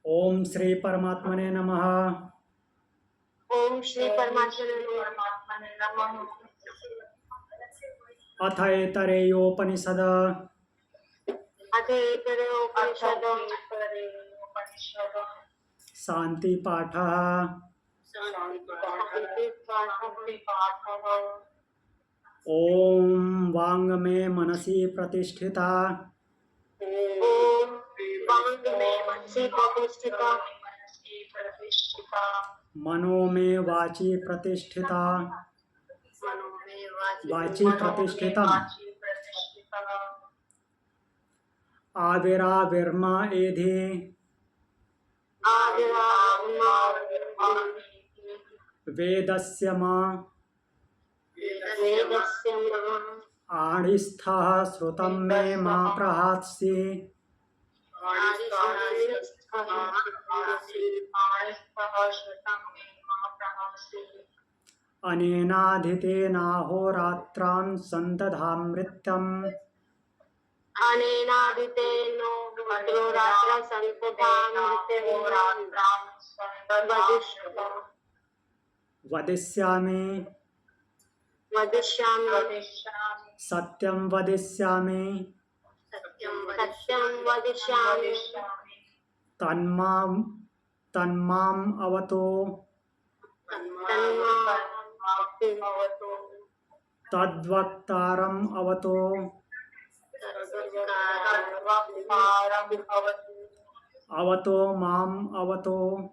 ओम श्री परमात्मने नमः। ओम श्री परमात्मने नमः। अथ ऐतरेयोपनिषद अथैतरोपनिषद शांति पाठः। शान्तिपाठः। ओम वांग में मनसि प्रतिष्ठिता ओम वांग में मनसि प्रतिष्ठिता मनो में वाची प्रतिष्ठिता मनो में वाची प्रतिष्ठितम् आविराविर्मा एधि वेदस्य मा वेदस्य आडिस्थः श्रुतं मे मा प्रहात्सि अनेनाधितेनाहोरात्रां सन्दधामृत्यम् अनेनादितेनो रात्र वदिष्यामि सत्यं वदिष्यामि सत्यं वदिष्यामि तन्माम् अवतो तद्वक्तारम् अवतो अवतो माम् अवतो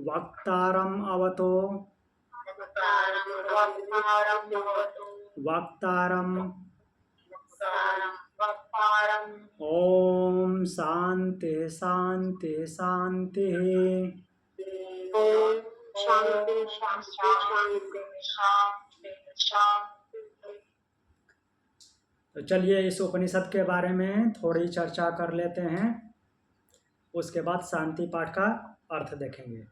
वक्तारम् अवतो वक्तारम्। ओम शांति शांति शांति। ओम शांति शांति शांति। तो चलिए इस उपनिषद के बारे में थोड़ी चर्चा कर लेते हैं, उसके बाद शांति पाठ का अर्थ देखेंगे।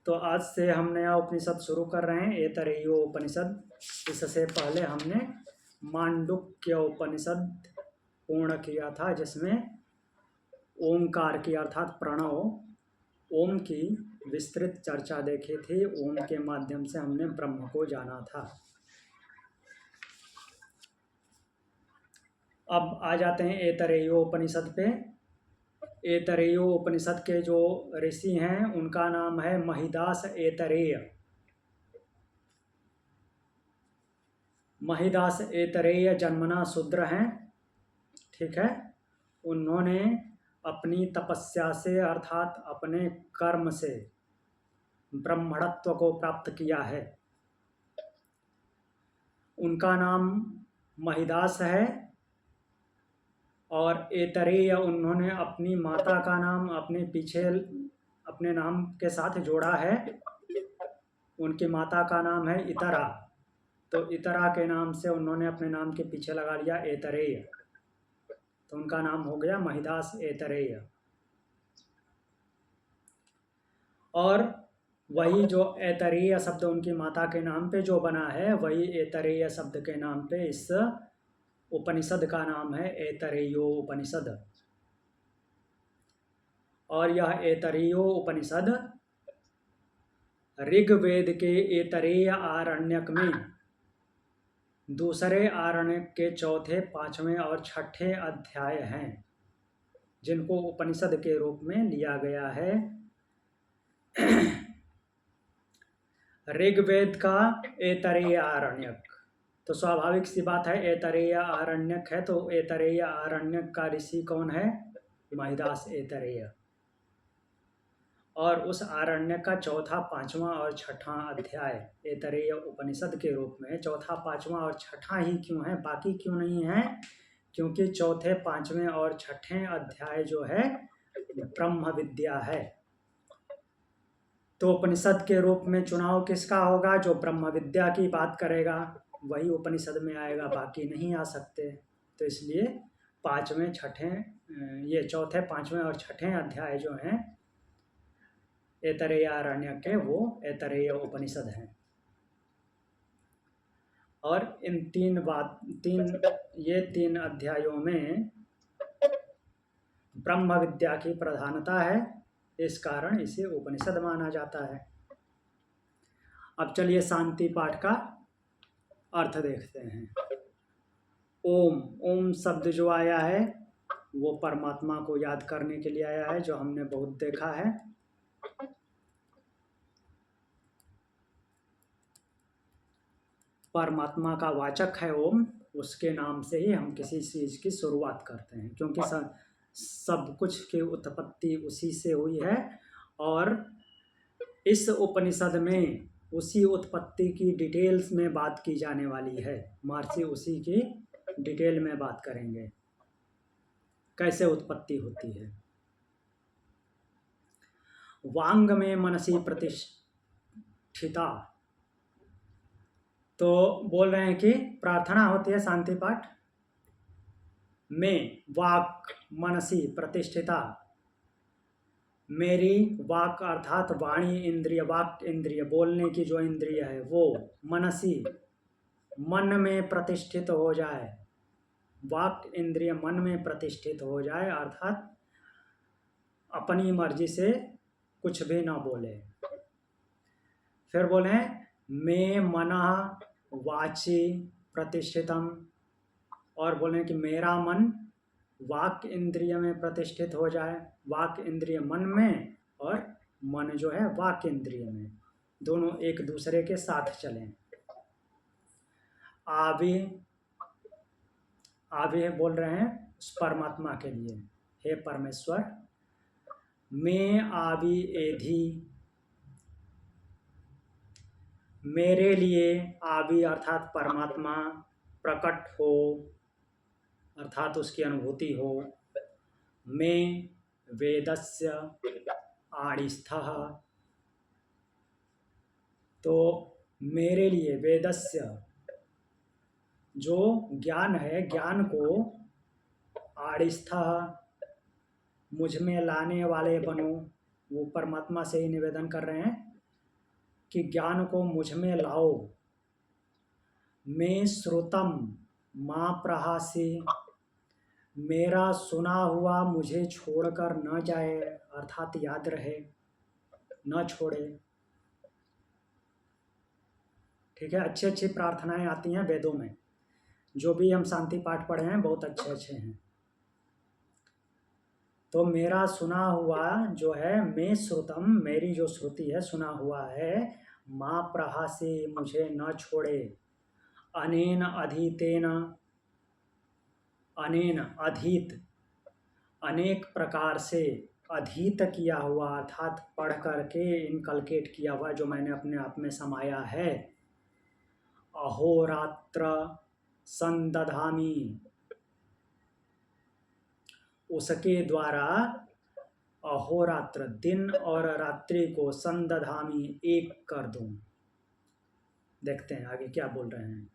तो आज से हम नया उपनिषद शुरू कर रहे हैं, ऐतरेय उपनिषद। इससे पहले हमने मांडुक्य उपनिषद पूर्ण किया था, जिसमें ओंकार की अर्थात प्रणव ओम की विस्तृत चर्चा देखी थी। ओम के माध्यम से हमने ब्रह्म को जाना था। अब आ जाते हैं ऐतरेय उपनिषद पे। ऐतरेय उपनिषद के जो ऋषि हैं उनका नाम है महिदास ऐतरेय। महिदास ऐतरेय जन्मना शूद्र हैं, ठीक है। उन्होंने अपनी तपस्या से अर्थात अपने कर्म से ब्रह्मणत्व को प्राप्त किया है। उनका नाम महिदास है और ऐतरेय उन्होंने अपनी माता का नाम अपने पीछे अपने नाम के साथ जोड़ा है। उनकी माता का नाम है इतरा, तो इतरा के नाम से उन्होंने अपने नाम के पीछे लगा लिया ऐतरेय, तो उनका नाम हो गया महिदास ऐतरेय। और वही जो ऐतरेय शब्द उनकी माता के नाम पे जो बना है, वही ऐतरेय शब्द के नाम पे इस उपनिषद का नाम है ऐतरेयो उपनिषद। और यह ऐतरेयो उपनिषद ऋग्वेद के ऐतरेय आरण्यक में दूसरे आरण्यक के चौथे, पांचवें और छठे अध्याय हैं, जिनको उपनिषद के रूप में लिया गया है। ऋग्वेद का ऐतरेय आरण्यक, तो स्वाभाविक सी बात है ऐतरेय आरण्यक है, तो ऐतरेय आरण्यक का ऋषि कौन है? महिदास ऐतरेय। और उस आरण्यक का चौथा, पांचवा और छठा अध्याय ऐतरेय उपनिषद के रूप में। चौथा, पांचवा और छठा ही क्यों है, बाकी क्यों नहीं है? क्योंकि चौथे, पांचवें और छठे अध्याय जो है ब्रह्म विद्या है। तो उपनिषद के रूप में चुनाव किसका होगा? जो ब्रह्म विद्या की बात करेगा वही उपनिषद में आएगा, बाकी नहीं आ सकते। तो इसलिए पांचवें, छठे, ये चौथे, पांचवें और छठे अध्याय जो हैं ऐतरेय आरण्यक के, वो ऐतरेय उपनिषद हैं। और इन ये तीन अध्यायों में ब्रह्म विद्या की प्रधानता है, इस कारण इसे उपनिषद माना जाता है। अब चलिए शांति पाठ का अर्थ देखते हैं। ओम, ओम शब्द जो आया है वो परमात्मा को याद करने के लिए आया है, जो हमने बहुत देखा है। परमात्मा का वाचक है ओम, उसके नाम से ही हम किसी चीज़ की शुरुआत करते हैं, क्योंकि सब कुछ की उत्पत्ति उसी से हुई है और इस उपनिषद में उसी उत्पत्ति की डिटेल्स में बात की जाने वाली है। महर्षि उसी की डिटेल में बात करेंगे, कैसे उत्पत्ति होती है। वांग में मनसी प्रतिष्ठिता, तो बोल रहे हैं कि प्रार्थना होती है शांति पाठ में, वाक मनसी प्रतिष्ठिता, मेरी वाक अर्थात वाणी इंद्रिय, वाक इंद्रिय बोलने की जो इंद्रिय है वो मनसी मन में प्रतिष्ठित हो जाए, वाक इंद्रिय मन में प्रतिष्ठित हो जाए, अर्थात अपनी मर्जी से कुछ भी ना बोले। फिर बोले मैं मनः वाची प्रतिष्ठितम, और बोले कि मेरा मन वाक इंद्रिय में प्रतिष्ठित हो जाए, वाक इंद्रिय मन में और मन जो है वाक इंद्रिय में, दोनों एक दूसरे के साथ चलें। आवे बोल रहे हैं उस परमात्मा के लिए, हे परमेश्वर मैं आवी एधी, मेरे लिए आवी अर्थात परमात्मा प्रकट हो, अर्थात उसकी अनुभूति हो। मैं वेदस्य आड़िस्थः, तो मेरे लिए वेदस्य जो ज्ञान है, ज्ञान को आड़िस्थः मुझ में लाने वाले बनो। वो परमात्मा से ही निवेदन कर रहे हैं कि ज्ञान को मुझ में लाओ। मैं श्रुतम माँ प्रहासी, मेरा सुना हुआ मुझे छोड़कर न जाए, अर्थात याद रहे, न छोड़े। ठीक है, अच्छी अच्छी प्रार्थनाएं आती हैं वेदों में, जो भी हम शांति पाठ पढ़े हैं बहुत अच्छे अच्छे हैं। तो मेरा सुना हुआ जो है, मैं श्रुतम, मेरी जो श्रुति है सुना हुआ है, माँ प्रहासी मुझे न छोड़े, अनेन अधीतेन, अनेन अधीत अनेक प्रकार से, अधीत किया हुआ अर्थात पढ़ करके इनकलकेट किया हुआ, जो मैंने अपने आप में समाया है। अहोरात्र संदधामी, उसके द्वारा अहोरात्र दिन और रात्रि को संदधामी एक कर दूं। देखते हैं आगे क्या बोल रहे हैं।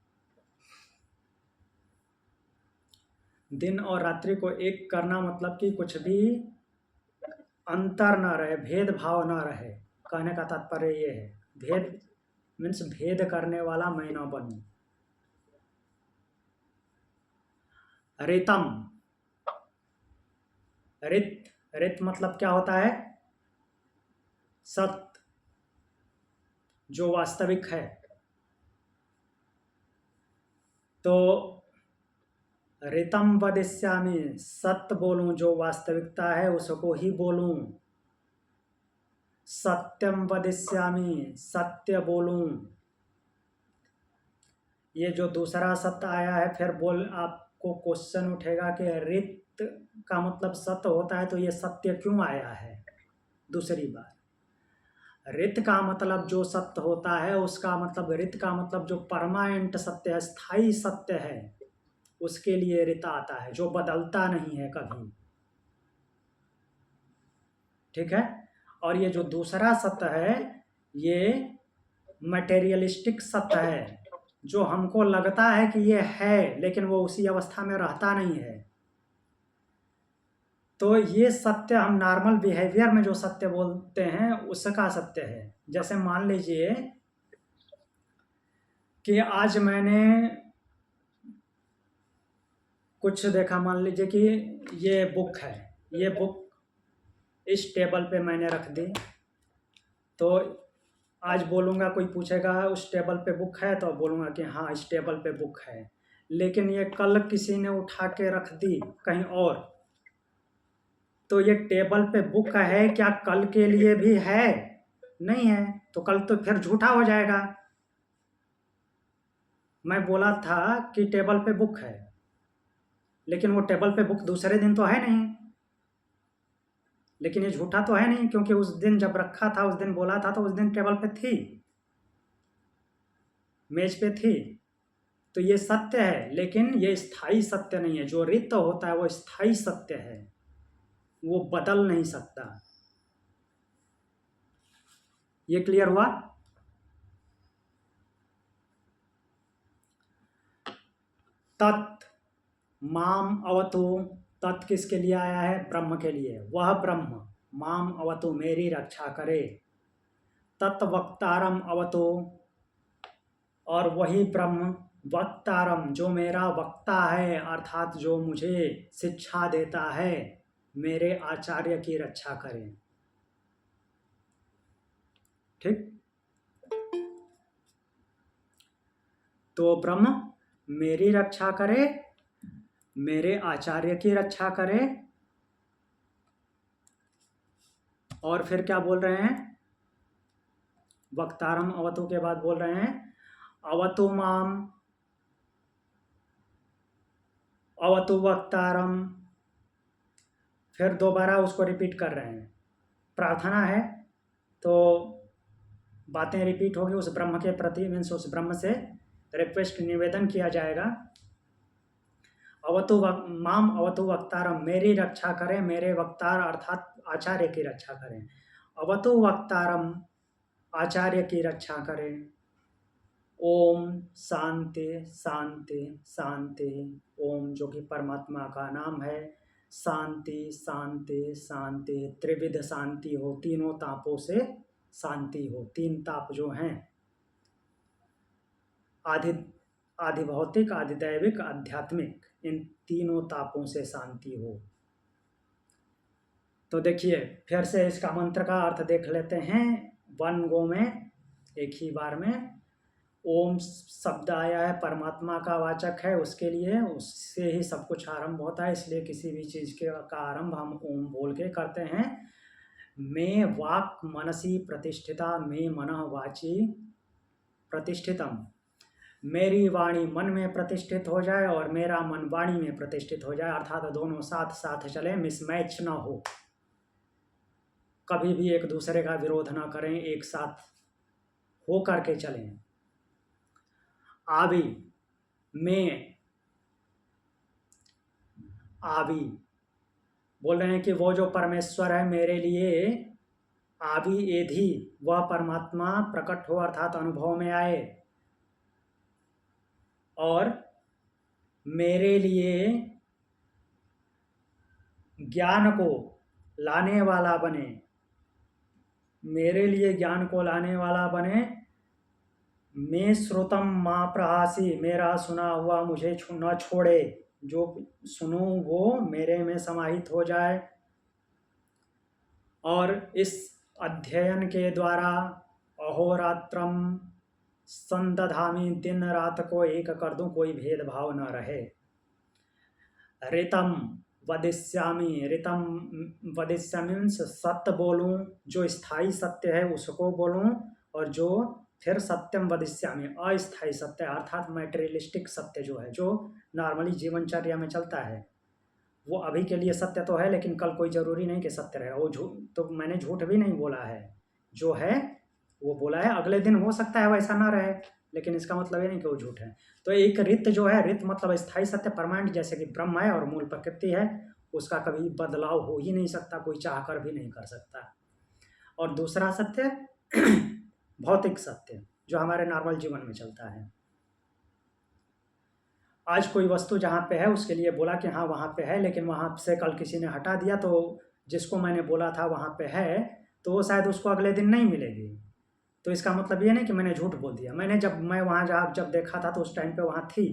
दिन और रात्रि को एक करना मतलब कि कुछ भी अंतर न रहे, भेदभाव न रहे। कहने का तात्पर्य ये है, भेद मीन्स भेद करने वाला मैं न बनूं। रितम, रित मतलब क्या होता है? सत्य, जो वास्तविक है। तो रितम वदिष्यामि, सत्य बोलूं, जो वास्तविकता है उसको ही बोलूं। सत्यम वदिष्यामि, सत्य बोलूं। ये जो दूसरा सत्य आया है, फिर आपको क्वेश्चन उठेगा कि रित का मतलब सत्य होता है, तो ये सत्य क्यों आया है? दूसरी बार, रित का मतलब जो सत्य होता है, उसका मतलब, रित का मतलब जो परमानेंट सत्य है, स्थायी सत्य है, उसके लिए रित आता है, जो बदलता नहीं है कभी। ठीक है, और ये जो दूसरा सत्य है, ये मटेरियलिस्टिक सत्य है, जो हमको लगता है कि ये है, लेकिन वो उसी अवस्था में रहता नहीं है। तो ये सत्य हम नॉर्मल बिहेवियर में जो सत्य बोलते हैं उसका सत्य है। जैसे मान लीजिए कि आज मैंने कुछ देखा, मान लीजिए कि ये बुक है, ये बुक इस टेबल पे मैंने रख दी, तो आज बोलूँगा, कोई पूछेगा उस टेबल पे बुक है, तो बोलूँगा कि हाँ इस टेबल पे बुक है। लेकिन ये कल किसी ने उठा के रख दी कहीं और, तो ये टेबल पे बुक है, क्या कल के लिए भी है? नहीं है, तो कल तो फिर झूठा हो जाएगा। मैं बोला था कि टेबल पे बुक है, लेकिन वो टेबल पे बुक दूसरे दिन तो है नहीं, लेकिन ये झूठा तो है नहीं, क्योंकि उस दिन जब रखा था, उस दिन बोला था, तो उस दिन टेबल पे थी, मेज पे थी। तो ये सत्य है, लेकिन ये स्थायी सत्य नहीं है। जो रित होता है वो स्थायी सत्य है, वो बदल नहीं सकता। ये क्लियर हुआ? तत् माम अवतु, तत् किसके लिए आया है? ब्रह्म के लिए। वह ब्रह्म माम अवतु, मेरी रक्षा करे। तत्वक्तारम अवतु, और वही ब्रह्म वक्तारम, जो मेरा वक्ता है, अर्थात जो मुझे शिक्षा देता है, मेरे आचार्य की रक्षा करें। ठीक, तो ब्रह्म मेरी रक्षा करे, मेरे आचार्य की रक्षा करे, और फिर क्या बोल रहे हैं? वक्तारम अवतु के बाद बोल रहे हैं अवतु माम अवतु वक्तारम। फिर दोबारा उसको रिपीट कर रहे हैं। प्रार्थना है तो बातें रिपीट होगी उस ब्रह्म के प्रति, मीन्स उस ब्रह्म से रिक्वेस्ट, निवेदन किया जाएगा। माम अवतु वक्तारम, मेरी रक्षा करें, मेरे वक्तार अर्थात आचार्य की रक्षा करें। अवतु वक्तारम, आचार्य की रक्षा करें। ओम शांति शांति शांति। ओम जो कि परमात्मा का नाम है। शांति शांति शांति, त्रिविध शांति हो, तीनों तापों से शांति हो। तीन ताप जो हैं, आदि भौतिक, आदि दैविक, आध्यात्मिक, इन तीनों तापों से शांति हो। तो देखिए फिर से इसका मंत्र का अर्थ देख लेते हैं, वन गो में, एक ही बार में। ओम शब्द आया है, परमात्मा का वाचक है, उसके लिए, उससे ही सब कुछ आरंभ होता है, इसलिए किसी भी चीज़ का आरंभ हम ओम बोल के करते हैं। मैं वाक मनसी प्रतिष्ठिता, मैं मनः वाची प्रतिष्ठितम, मेरी वाणी मन में प्रतिष्ठित हो जाए और मेरा मन वाणी में प्रतिष्ठित हो जाए, अर्थात दोनों साथ साथ चले, मिसमैच ना हो, कभी भी एक दूसरे का विरोध ना करें, एक साथ हो करके चलें। आवी, मैं आवी बोल रहे हैं कि वो जो परमेश्वर है मेरे लिए आवी एधी, वह परमात्मा प्रकट हो, अर्थात अनुभव में आए, और मेरे लिए ज्ञान को लाने वाला बने, मेरे लिए ज्ञान को लाने वाला बने। मैं श्रुतम माँ प्रहासी, मेरा सुना हुआ मुझे न छोड़े, जो सुनूं वो मेरे में समाहित हो जाए, और इस अध्ययन के द्वारा अहोरात्रम संदधामी, दिन रात को एक कर दूं, कोई भेदभाव न रहे। ऋतम वदिष्यामि, ऋतम वदिष्यामि मीन्स सत्य बोलूं, जो स्थायी सत्य है उसको बोलूं, और जो फिर सत्यम वदिष्यामि, अस्थायी सत्य अर्थात मैटेरियलिस्टिक सत्य जो है, जो नॉर्मली जीवनचर्या में चलता है, वो अभी के लिए सत्य तो है, लेकिन कल कोई ज़रूरी नहीं कि सत्य रहे। वो झूठ, तो मैंने झूठ भी नहीं बोला है, जो है वो बोला है। अगले दिन हो सकता है वैसा ना रहे, लेकिन इसका मतलब ये नहीं कि वो झूठ है। तो एक रित जो है, रित मतलब स्थायी सत्य, परमानेंट, जैसे कि ब्रह्म है और मूल प्रकृति है, उसका कभी बदलाव हो ही नहीं सकता, कोई चाह कर भी नहीं कर सकता। और दूसरा सत्य भौतिक सत्य, जो हमारे नॉर्मल जीवन में चलता है। आज कोई वस्तु जहाँ पे है उसके लिए बोला कि हाँ वहाँ पे है, लेकिन वहाँ से कल किसी ने हटा दिया, तो जिसको मैंने बोला था वहाँ पे है, तो वो शायद उसको अगले दिन नहीं मिलेगी। तो इसका मतलब ये नहीं कि मैंने झूठ बोल दिया। मैं वहाँ जब देखा था तो उस टाइम पे वहाँ थी।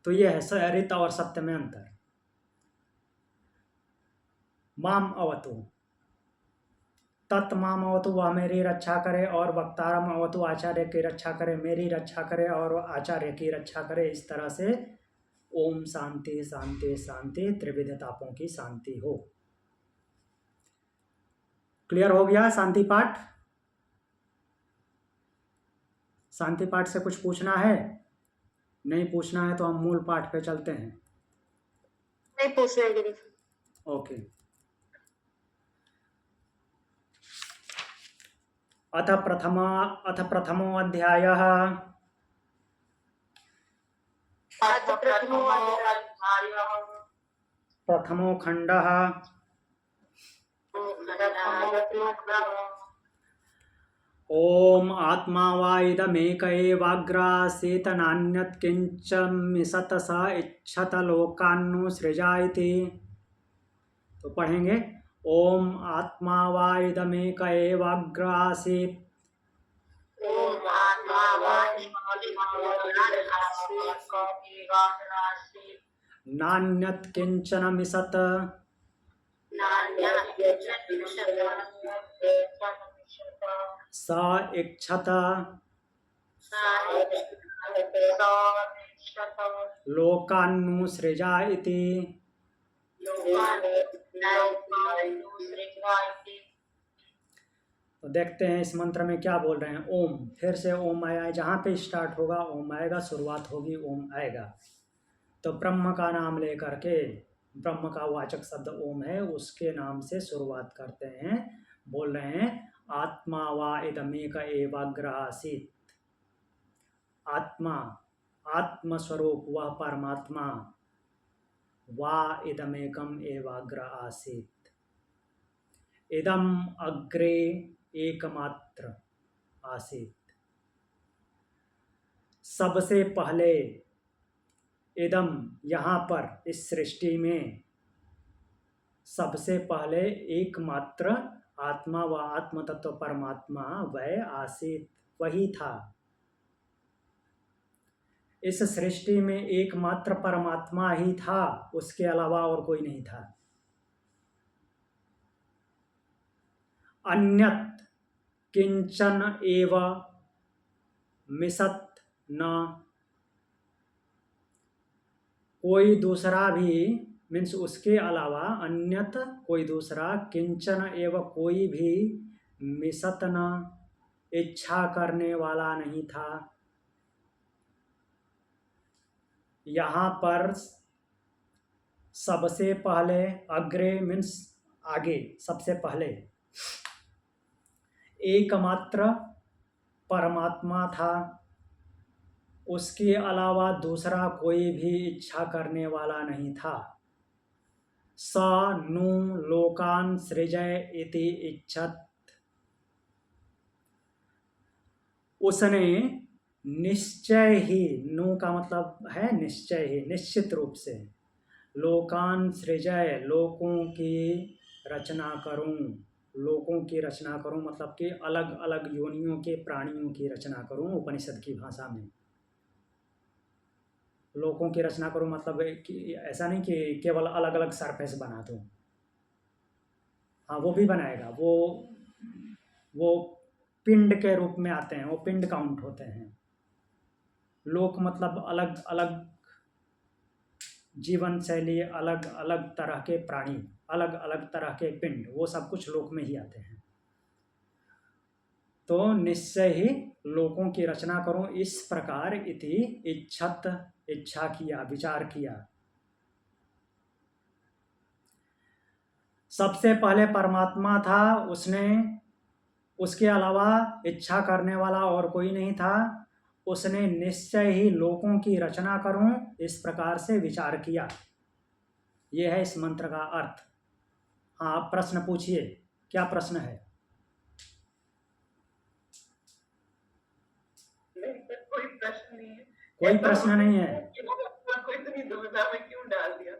तो ये है ऋत और सत्य में अंतर। माम अवतु तत् माम अवतु, वह मेरी रक्षा करे, और वक्तारम अवतु, आचार्य की रक्षा करे, मेरी रक्षा करे और आचार्य की रक्षा करे। इस तरह से ओम शांति शांति शांति, त्रिविध तापों की शांति हो। क्लियर हो गया शांति पाठ? शांति पाठ से कुछ पूछना है? नहीं पूछना है तो हम मूल पाठ पे चलते हैं। नहीं पूछना है गुरु। ओके। अथ प्रथमो अध्यायः प्रथमो खण्डः ओम आत्मा वा इदमेक एवाग्रासीत नान्यत् किंचमिषत स इच्छत लोकान्नु सृजा इति। तो पढ़ेंगे ओम आत्मा वा इदमेक एवाग्रासीत नान्यत् किंचनमिषत स इच्छत लोकान्नु सृजा इति। तो देखते हैं इस मंत्र में क्या बोल रहे हैं। ओम, फिर से ओम आया है, जहाँ पे स्टार्ट होगा ओम आएगा, शुरुआत होगी ओम आएगा। तो ब्रह्म का नाम लेकर के, ब्रह्म का वाचक शब्द ओम है, उसके नाम से शुरुआत करते हैं। बोल रहे हैं आत्मा वा इदमेक एवाग्र आसीत। आत्मा, आत्मस्वरूप वह परमात्मा, वा इदमेकम एवाग्र आसीत, इदम अग्रे एकमात्र आसीत। सबसे पहले, इदम यहाँ पर इस सृष्टि में सबसे पहले एकमात्र आत्मा व आत्म तत्व परमात्मा वह आसीत, वही था। इस सृष्टि में एकमात्र परमात्मा ही था, उसके अलावा और कोई नहीं था। अन्यत् किंचन एव मिषत न, कोई दूसरा भी, मीन्स उसके अलावा, अन्यत कोई दूसरा, किंचन एव कोई भी, मिषत न इच्छा करने वाला नहीं था। यहाँ पर सबसे पहले, अग्रे मीन्स आगे, सबसे पहले एकमात्र परमात्मा था, उसके अलावा दूसरा कोई भी इच्छा करने वाला नहीं था। स नु लोकान सृजय इति इच्छत, उसने निश्चय ही, नु का मतलब है निश्चय ही, निश्चित रूप से, लोकान सृजय, लोकों की रचना करूं, लोकों की रचना करूं मतलब कि अलग अलग योनियों के प्राणियों की रचना करूं। उपनिषद की भाषा में लोकों की रचना करूं मतलब कि ऐसा नहीं कि केवल अलग अलग सरफेस बना दूं। हाँ, वो भी बनाएगा, वो पिंड के रूप में आते हैं, वो पिंड काउंट होते हैं। लोक मतलब अलग अलग जीवन शैली, अलग अलग तरह के प्राणी, अलग अलग तरह के पिंड, वो सब कुछ लोक में ही आते हैं। तो निश्चय ही लोकों की रचना करूं इस प्रकार, इति इच्छत, इच्छा किया, विचार किया। सबसे पहले परमात्मा था, उसने, उसके अलावा इच्छा करने वाला और कोई नहीं था। उसने निश्चय ही लोकों की रचना करूं इस प्रकार से विचार किया। यह है इस मंत्र का अर्थ। हाँ, आप प्रश्न पूछिए, क्या प्रश्न है? कोई प्रश्न नहीं है। कोई प्रश्न नहीं है। कोई इतनी दुविधा में क्यों डाल दिया?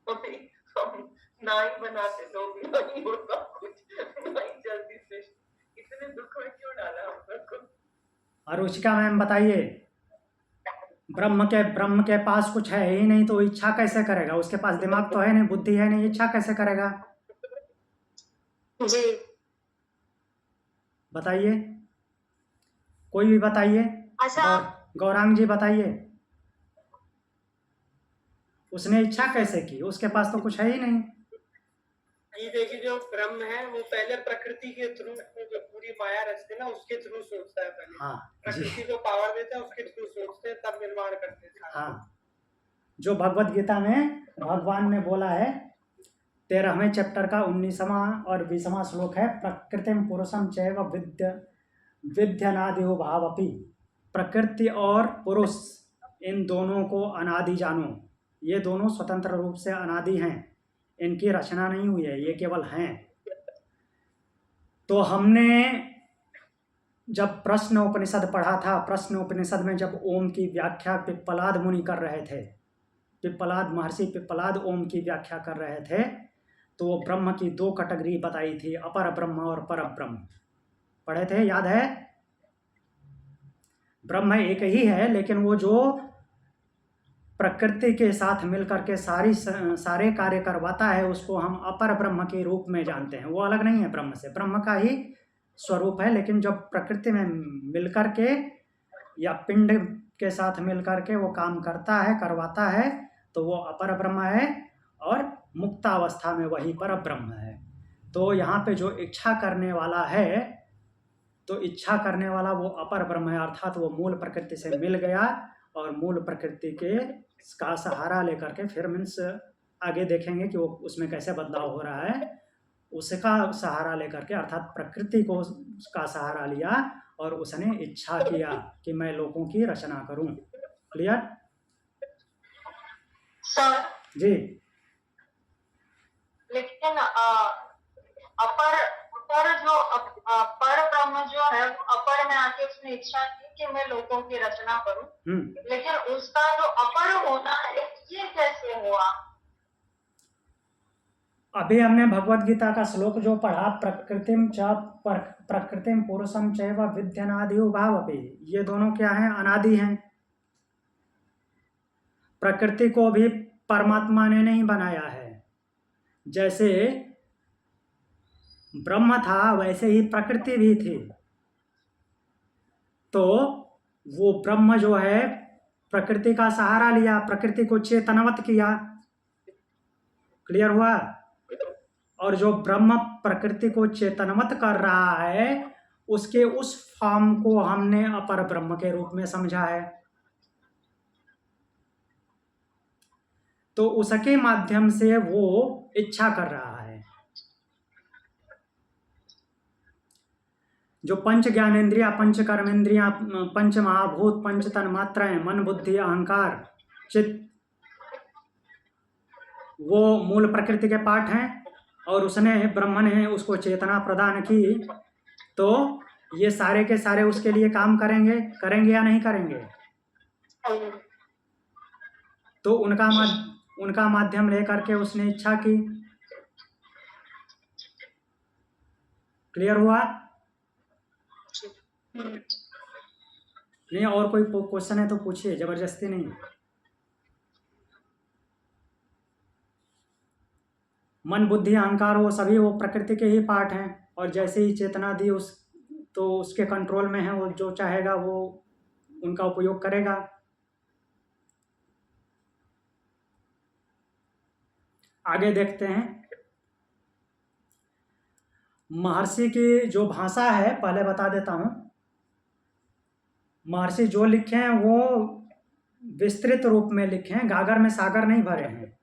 हम ना ही बनाते लोग, ना ही होता कुछ, ना ही जल्दी सृष्टि रुचिका मैम बताइए, ब्रह्म के पास कुछ है ही नहीं तो इच्छा कैसे करेगा? उसके पास दिमाग तो है नहीं, बुद्धि है नहीं, इच्छा कैसे करेगा? जी। बताइए, कोई भी बताइए। अच्छा। गौरांग जी बताइए, उसने इच्छा कैसे की? उसके पास तो कुछ है ही नहीं। ये देखिए, जो ब्रह्म है वो पहले प्रकृति के थ्रू, जो पूरी माया रचते ना उसके थ्रू सोचता है पहले। हाँ जी, प्रकृति को पावर देता है, उसके थ्रू सोचते हैं, तब निर्माण करते हैं। हाँ, जो भगवत गीता में भगवान ने बोला है 13वें चैप्टर का 19वां और 20वां श्लोक है, प्रकृतिम पुरुषम चैव विद्यनादि भावपि। प्रकृति और पुरुष, इन दोनों को अनादि जानो। ये दोनों स्वतंत्र रूप से अनादि हैं, इनकी रचना नहीं हुई है, ये केवल हैं। तो हमने जब प्रश्न उपनिषद पढ़ा था, प्रश्न उपनिषद में जब ओम की व्याख्या पिप्पलाद मुनि कर रहे थे, महर्षि पिप्पलाद ओम की व्याख्या कर रहे थे, तो वो ब्रह्म की 2 कैटेगरी बताई थी, अपर ब्रह्म और पर ब्रह्म। पढ़े थे, याद है? ब्रह्म एक ही है, लेकिन वो जो प्रकृति के साथ मिलकर के सारे कार्य करवाता है, उसको हम अपर ब्रह्म के रूप में जानते हैं। वो अलग नहीं है ब्रह्म से, ब्रह्म का ही स्वरूप है, लेकिन जब प्रकृति में मिलकर के या पिंड के साथ मिलकर के वो काम करता है, करवाता है, तो वो अपर ब्रह्म है, और मुक्तावस्था में वही पर ब्रह्म है। तो यहाँ पे जो इच्छा करने वाला है, तो इच्छा करने वाला वो अपर ब्रह्म है, अर्थात वो मूल प्रकृति से मिल गया, और मूल प्रकृति का सहारा लेकर के, फिर मीन्स आगे देखेंगे कि वो उसमें कैसे बदलाव हो रहा है, उसका सहारा लेकर के, अर्थात प्रकृति को का सहारा लिया, और उसने इच्छा किया कि मैं लोगों की रचना करूं। क्लियर? सर, जी। लेकिन पर ब्रह्म जो है, अपर में आके उसने इच्छा की कि मैं लोगों की रचना करूं, लेकिन उसका जो अपर होना है ये कैसे हुआ? अभी हमने भगवत गीता का श्लोक जो पढ़ा, प्रकृतिम पुरुषम चैव विद्यनादि भावपि, ये दोनों क्या हैं? अनादि हैं। प्रकृति को भी परमात्मा ने नहीं बनाया है। जैसे ब्रह्म था, वैसे ही प्रकृति भी थी। तो वो ब्रह्म जो है प्रकृति का सहारा लिया, प्रकृति को चेतनवत किया। क्लियर हुआ? और जो ब्रह्म प्रकृति को चेतनवत कर रहा है, उसके उस फॉर्म को हमने अपर ब्रह्म के रूप में समझा है। तो उसके माध्यम से वो इच्छा कर रहा है। जो पंच ज्ञानेन्द्रिया, पंच कर्मेंद्रिया, पंच महाभूत, पंच तन मात्राएं, मन बुद्धि अहंकार चित्त, वो मूल प्रकृति के पार्ट हैं, और उसने, ब्रह्म ने उसको चेतना प्रदान की। तो ये सारे के सारे उसके लिए काम करेंगे या नहीं करेंगे? तो उनका माध्यम लेकर के उसने इच्छा की। क्लियर हुआ? नहीं, और कोई क्वेश्चन है तो पूछिए, जबरदस्ती नहीं। मन बुद्धि अहंकार वो सभी वो प्रकृति के ही पार्ट हैं, और जैसे ही चेतना दी तो उसके कंट्रोल में है, वो जो चाहेगा वो उनका उपयोग करेगा। आगे देखते हैं। महर्षि की जो भाषा है, पहले बता देता हूं, महर्षि जो लिखे हैं वो विस्तृत रूप में लिखे हैं, गागर में सागर नहीं भरे हैं,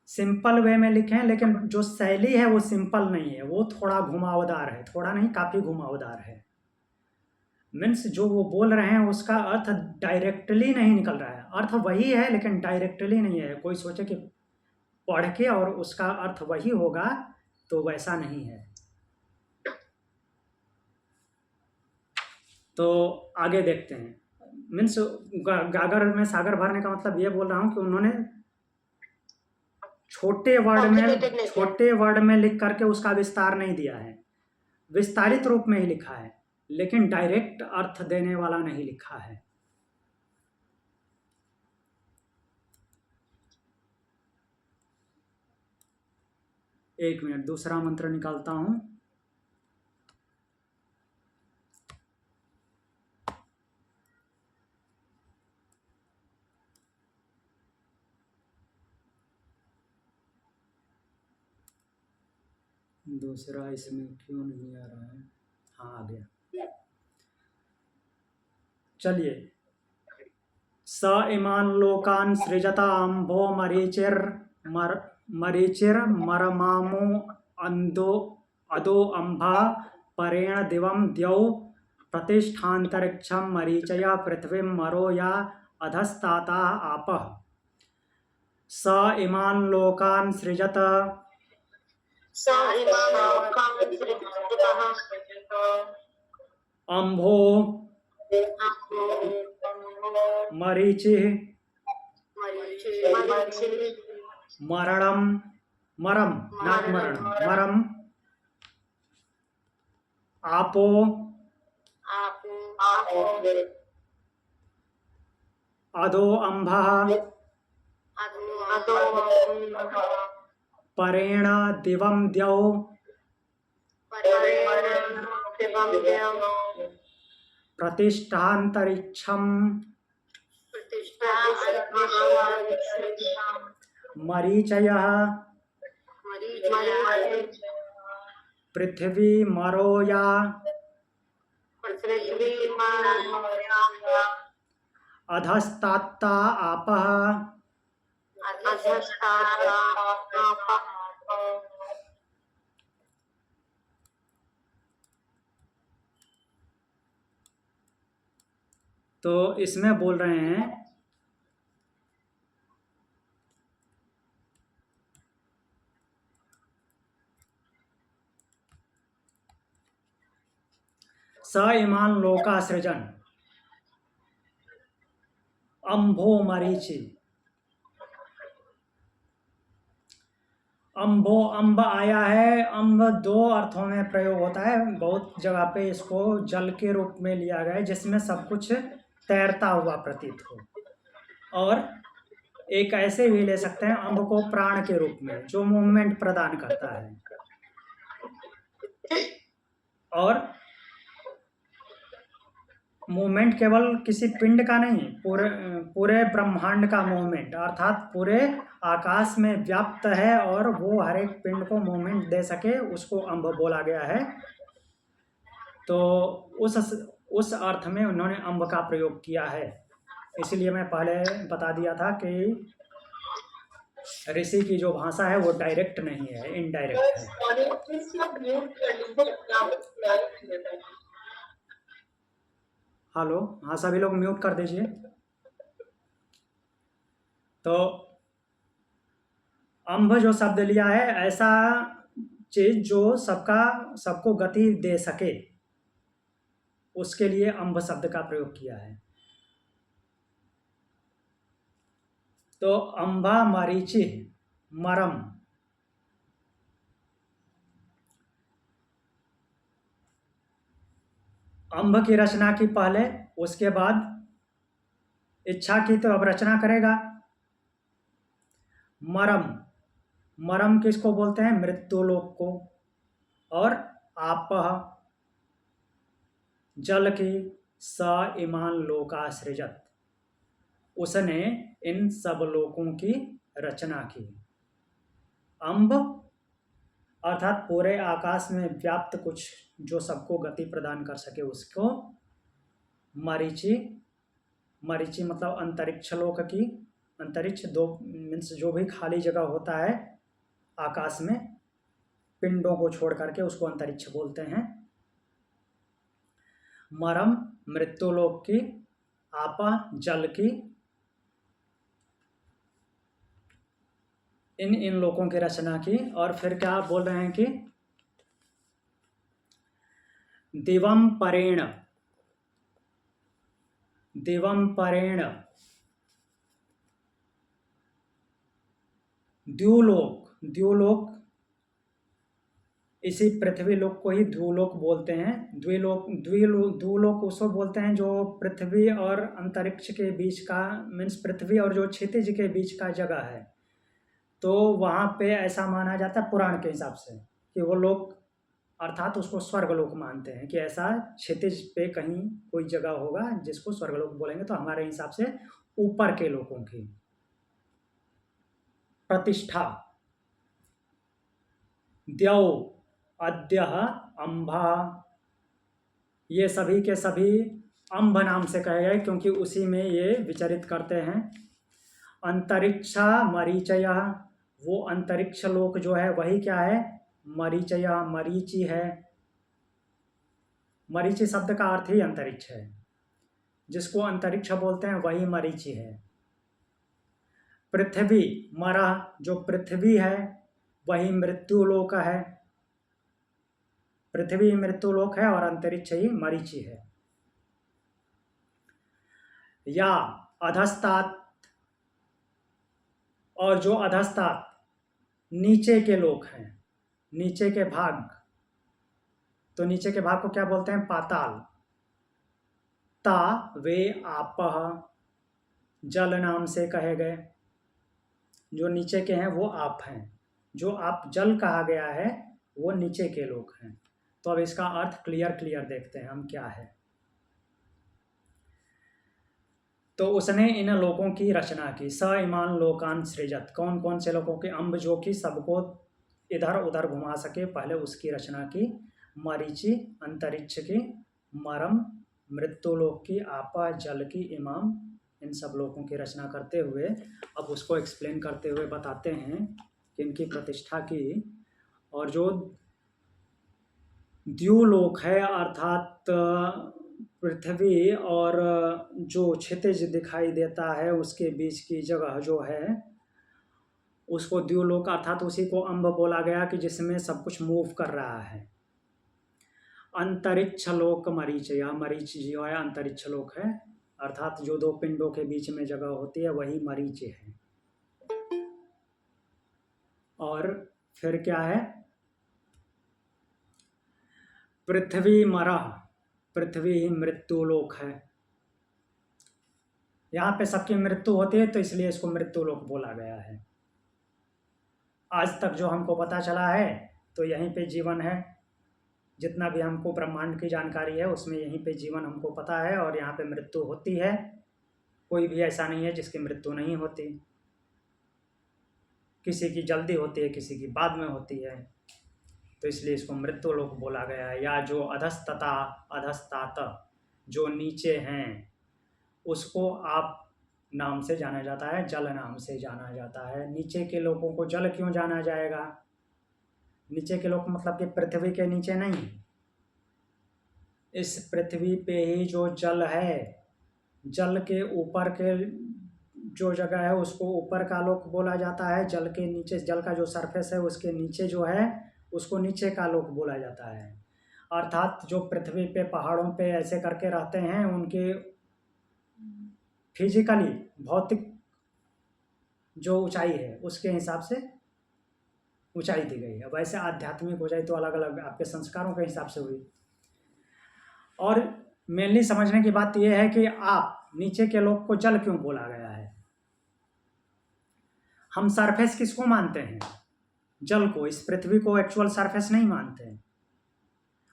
सिंपल वे में लिखे हैं, लेकिन जो शैली है वो सिंपल नहीं है, वो थोड़ा घुमावदार है, थोड़ा नहीं काफ़ी घुमावदार है। मीन्स जो वो बोल रहे हैं उसका अर्थ डायरेक्टली नहीं निकल रहा है, अर्थ वही है लेकिन डायरेक्टली नहीं है। कोई सोचे कि पढ़ के और उसका अर्थ वही होगा, तो वैसा नहीं है। तो आगे देखते हैं। मीन्स गागर में सागर भरने का मतलब ये बोल रहा हूँ कि उन्होंने छोटे वर्ड में लिख करके उसका विस्तार नहीं दिया है, विस्तारित रूप में ही लिखा है। लेकिन डायरेक्ट अर्थ देने वाला नहीं लिखा है। एक मिनट, दूसरा मंत्र निकालता हूं। दूसरा इसमें क्यों नहीं आ रहा है? हाँ, आ गया। चलिए। स इमान लोकान सृजता अम्भो मरीचिर मरमामो अदो अम्भा परेण दिवम द्यौ प्रतिष्ठान्तरिक्षम मरीचया पृथ्वीं मरो या अधस्ताता आपः। स इमान लोकान सृजत अम्भो मरीचिः मरणम मरम not मरण मरम आपो अदो अम्भः परेण दिवम द्यौ प्रतिष्ठान्तरिक्षम मरीचयः पृथ्वी मरो या अधस्तात्ता आपः। तो इसमें बोल रहे हैं स इमान लोका सृजन अम्भो मरीचि। अम्भो अम्ब आया है। अम्ब दो अर्थों में प्रयोग होता है। बहुत जगह पे इसको जल के रूप में लिया गया है जिसमें सब कुछ तैरता हुआ प्रतीत हो, और एक ऐसे भी ले सकते हैं अम्ब को प्राण के रूप में, जो मूवमेंट प्रदान करता है। और मूवमेंट केवल किसी पिंड का नहीं, पूरे ब्रह्मांड का मूवमेंट, अर्थात पूरे आकाश में व्याप्त है और वो हर एक पिंड को मूवमेंट दे सके, उसको अम्ब बोला गया है। तो उस अर्थ में उन्होंने अम्ब का प्रयोग किया है। इसलिए मैं पहले बता दिया था कि ऋषि की जो भाषा है वो डायरेक्ट नहीं है, इनडायरेक्ट है। हेलो, हाँ, सभी लोग म्यूट कर दीजिए। तो अम्भ जो शब्द लिया है, ऐसा चीज जो सबको गति दे सके, उसके लिए अम्भ शब्द का प्रयोग किया है। तो अम्भा मरीचि मरम, अम्भ की रचना की पहले, उसके बाद इच्छा की तो अब रचना करेगा। मरम, मरम किसको बोलते हैं? मृत्युलोक को। और आपह, जल की। स इमान लोका सृजत, उसने इन सब लोकों की रचना की। अम्ब अर्थात पूरे आकाश में व्याप्त कुछ जो सबको गति प्रदान कर सके, उसको मरीचि। मरीचि मतलब अंतरिक्ष लोक की। अंतरिक्ष दो मीन्स जो भी खाली जगह होता है आकाश में, पिंडों को छोड़ करके उसको अंतरिक्ष बोलते हैं। मरम मृत्युलोक की, आपा जल की। इन लोकों की रचना की। और फिर क्या बोल रहे हैं कि दिवम परेण, दिवम परेण द्युलोक, द्युलोक इसी पृथ्वी लोक को ही ध्रुवलोक बोलते हैं। ध्रुवलोक उसको बोलते हैं जो पृथ्वी और अंतरिक्ष के बीच का, मीन्स पृथ्वी और जो क्षितिज के बीच का जगह है। तो वहाँ पे ऐसा माना जाता है पुराण के हिसाब से कि वो लोग, अर्थात उसको स्वर्गलोक मानते हैं कि ऐसा क्षितिज पे कहीं कोई जगह होगा जिसको स्वर्गलोक बोलेंगे। तो हमारे हिसाब से ऊपर के लोगों की प्रतिष्ठा। द्यौ अद्यः अम्भा, ये सभी के सभी अम्भ नाम से कहे गए क्योंकि उसी में ये विचरित करते हैं। अंतरिक्षा मरीचयः, वो अंतरिक्ष लोक जो है वही क्या है, मरीचयः, मरीचि है। मरीचि शब्द का अर्थ ही अंतरिक्ष है, जिसको अंतरिक्ष बोलते हैं वही मरीचि है। पृथ्वी मरः, जो पृथ्वी है वही मृत्युलोक है। पृथ्वी मृत्युलोक है और अंतरिक्ष ही मरीचि है। या अधस्तात, और जो अधस्तात नीचे के लोक हैं, नीचे के भाग, तो नीचे के भाग को क्या बोलते हैं, पाताल। ता वे आपः, जल नाम से कहे गए। जो नीचे के हैं वो आप हैं, जो आप जल कहा गया है वो नीचे के लोग हैं। तो अब इसका अर्थ क्लियर देखते हैं हम क्या है। तो उसने इन लोकों की रचना की। स इमान लोकान सृजत, कौन कौन से लोगों के अम्ब जो कि सबको इधर उधर घुमा सके, पहले उसकी रचना की। मरीचि अंतरिक्ष की, मरम मृत्युलोक की, आपा जल की, इमाम इन सब लोगों की रचना करते हुए अब उसको एक्सप्लेन करते हुए बताते हैं कि इनकी प्रतिष्ठा की। और जो द्युलोक है अर्थात पृथ्वी और जो क्षितिज दिखाई देता है उसके बीच की जगह जो है उसको द्युलोक, अर्थात उसी को अम्ब बोला गया कि जिसमें सब कुछ मूव कर रहा है। अंतरिक्ष लोक मरीच, या मरीच जो है अंतरिक्ष लोक है, अर्थात जो दो पिंडों के बीच में जगह होती है वही मरीच है। और फिर क्या है, पृथ्वी मरः, पृथ्वी ही मृत्युलोक है। यहाँ पे सबकी मृत्यु होती है तो इसलिए इसको मृत्युलोक बोला गया है। आज तक जो हमको पता चला है तो यहीं पे जीवन है, जितना भी हमको ब्रह्मांड की जानकारी है उसमें यहीं पे जीवन हमको पता है और यहाँ पे मृत्यु होती है। कोई भी ऐसा नहीं है जिसकी मृत्यु नहीं होती, किसी की जल्दी होती है, किसी की बाद में होती है, तो इसलिए इसको मृत्युलोक बोला गया है। या जो अधस्तता अधस्तात, जो नीचे हैं उसको आप नाम से जाना जाता है, जल नाम से जाना जाता है। नीचे के लोगों को जल क्यों जाना जाएगा, नीचे के लोग मतलब कि पृथ्वी के नीचे नहीं, इस पृथ्वी पे ही जो जल है, जल के ऊपर के जो जगह है उसको ऊपर का लोक बोला जाता है। जल के नीचे, जल का जो सरफेस है उसके नीचे जो है उसको नीचे का लोक बोला जाता है। अर्थात जो पृथ्वी पे पहाड़ों पे ऐसे करके रहते हैं उनके फिजिकली भौतिक जो ऊंचाई है उसके हिसाब से ऊंचाई दी गई है। वैसे आध्यात्मिक ऊंचाई तो अलग अलग आपके संस्कारों के हिसाब से हुई। और मेनली समझने की बात यह है कि आप नीचे के लोक को जल क्यों बोला गया है। हम सरफेस किसको मानते हैं, जल को, इस पृथ्वी को एक्चुअल सरफेस नहीं मानते हैं।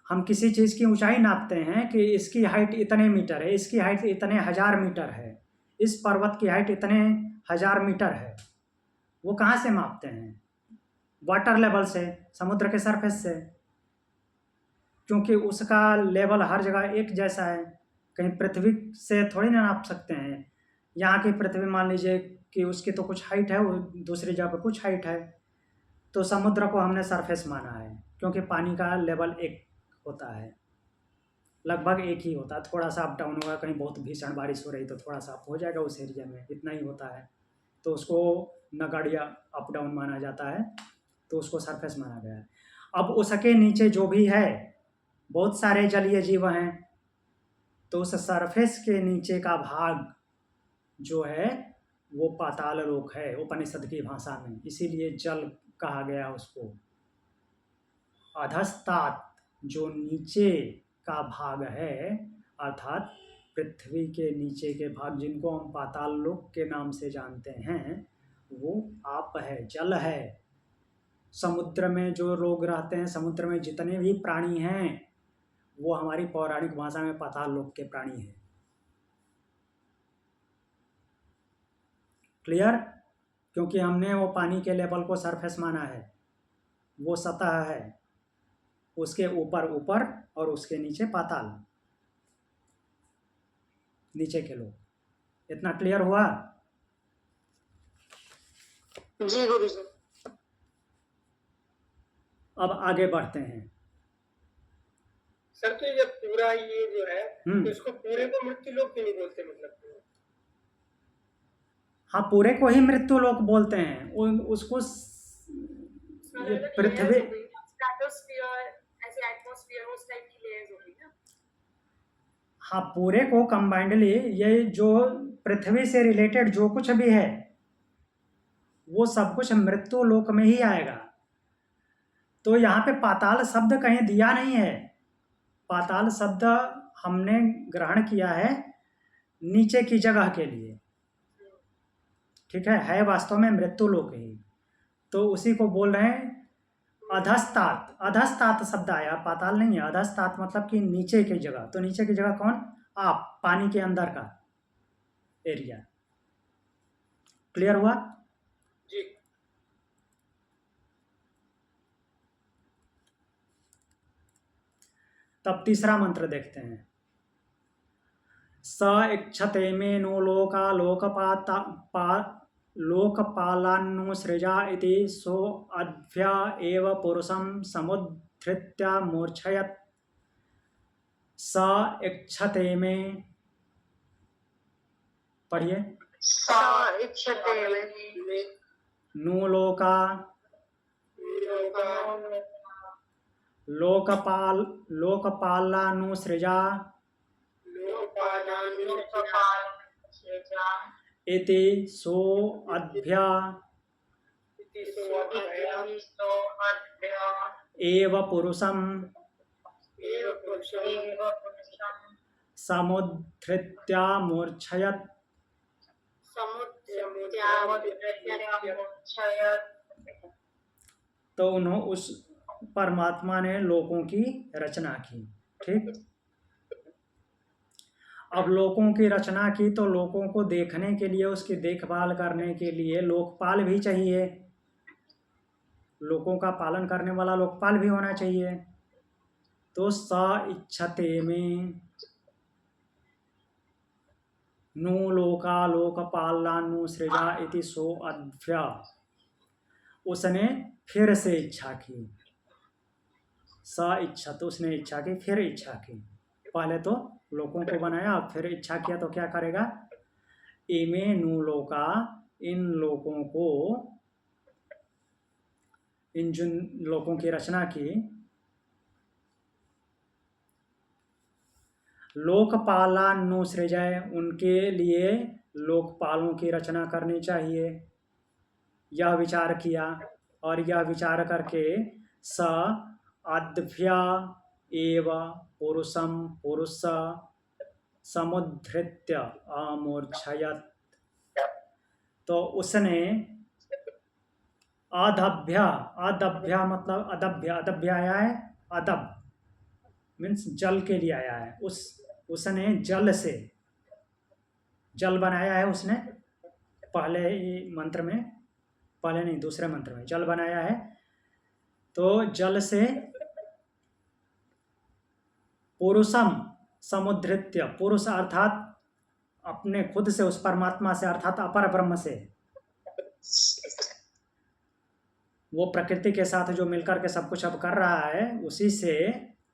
हम किसी चीज़ की ऊंचाई नापते हैं कि इसकी हाइट इतने मीटर है, इसकी हाइट इतने 1000 मीटर है, इस पर्वत की हाइट इतने 1000 मीटर है। वो कहाँ से मापते हैं, वाटर लेवल से, समुद्र के सरफेस से, क्योंकि उसका लेवल हर जगह एक जैसा है। कहीं पृथ्वी से थोड़ी ना नाप सकते हैं। यहाँ की पृथ्वी मान लीजिए कि उसकी तो कुछ हाइट है, वो दूसरी जगह पर कुछ हाइट है, तो समुद्र को हमने सरफेस माना है क्योंकि पानी का लेवल एक होता है, लगभग एक ही होता है। थोड़ा सा अप डाउन होगा, कहीं बहुत भीषण बारिश हो रही तो थोड़ा सा अप हो जाएगा उस एरिया में, इतना ही होता है, तो उसको नगड़िया अप डाउन माना जाता है, तो उसको सरफेस माना गया है। अब उसके नीचे जो भी है बहुत सारे जलीय जीव हैं, तो उस सरफेस के नीचे का भाग जो है वो पाताल लोक है उपनिषद की भाषा में, इसीलिए जल कहा गया उसको। अधस्तात जो नीचे का भाग है, अर्थात पृथ्वी के नीचे के भाग जिनको हम पाताल लोक के नाम से जानते हैं, वो आप है, जल है। समुद्र में जो लोग रहते हैं, समुद्र में जितने भी प्राणी हैं, वो हमारी पौराणिक भाषा में पाताल लोक के प्राणी हैं। क्लियर? क्योंकि हमने वो पानी के लेवल को सरफेस माना है, वो सतह है, उसके ऊपर ऊपर और उसके नीचे पाताल, नीचे के लोग। इतना क्लियर हुआ? जी गुरुजी। अब आगे बढ़ते हैं। सर तो जब पूरा ये जो है तो इसको पूरे को मृत्यु लोक क्यों नहीं बोलते? मतलब हाँ, पूरे को ही मृत्यु लोक बोलते हैं। उसको ये पृथ्वी, हाँ, पूरे को कंबाइंडली ये जो पृथ्वी से रिलेटेड जो कुछ भी है वो सब कुछ मृत्यु लोक में ही आएगा। तो यहाँ पे पाताल शब्द कहीं दिया नहीं है। पाताल शब्द हमने ग्रहण किया है नीचे की जगह के लिए, ठीक है वास्तव में मृत्यु लोक ही। तो उसी को बोल रहे हैं अधस्तात। अधस्तात शब्द आया, पाताल नहीं है। अधस्तात मतलब कि नीचे की जगह। तो नीचे की जगह कौन? आप, पानी के अंदर का एरिया। क्लियर हुआ? जी। तब तीसरा मंत्र देखते हैं। स इच्छते मे नो लोका लोकपालान्नुसृजा इति सो अध्या एव पुरुषं समुद्धृत्य मूर्छयत्। स इच्छते मे, पढ़िए। स इच्छते मे नो लोका लोकपालान्नुसृजा इति सो अध्या एव पुरुषं समुद्धृत्य मूर्छयत्। तो उन्होंने उस परमात्मा ने लोकों की रचना की, ठीक। अब लोकों की रचना की तो लोकों को देखने के लिए, उसकी देखभाल करने के लिए लोकपाल भी चाहिए। लोकों का पालन करने वाला लोकपाल भी होना चाहिए। तो स इच्छते में नु लोका लोकपालान्नुसृजा इति सो अध्या, उसने फिर से इच्छा की। स इच्छा, तो उसने इच्छा की, फिर इच्छा की। पहले तो लोगों को बनाया, फिर इच्छा किया तो क्या करेगा? इमे नु लोका, इन लोगों को, इन जिन लोगों की रचना की, लोकपालान्नुसृजय, उनके लिए लोकपालों की रचना करनी चाहिए। यह विचार किया और यह विचार करके स अद्भ्या एव पुरुषम, पुरुष समुद्धृत्य अमूर्छयत्। तो उसने अदभ्य, अदभ्य मतलब अदभ्य, अदभ्य आया है, अदब मीन्स जल के लिए आया है। उसने जल से, जल बनाया है उसने, पहले ही मंत्र में, पहले नहीं दूसरे मंत्र में जल बनाया है। तो जल से पुरुषम समुद्धृत्य, पुरुष अर्थात अपने खुद से, उस परमात्मा से, अर्थात अपर ब्रह्म से, वो प्रकृति के साथ जो मिलकर के सब कुछ अब कर रहा है, उसी से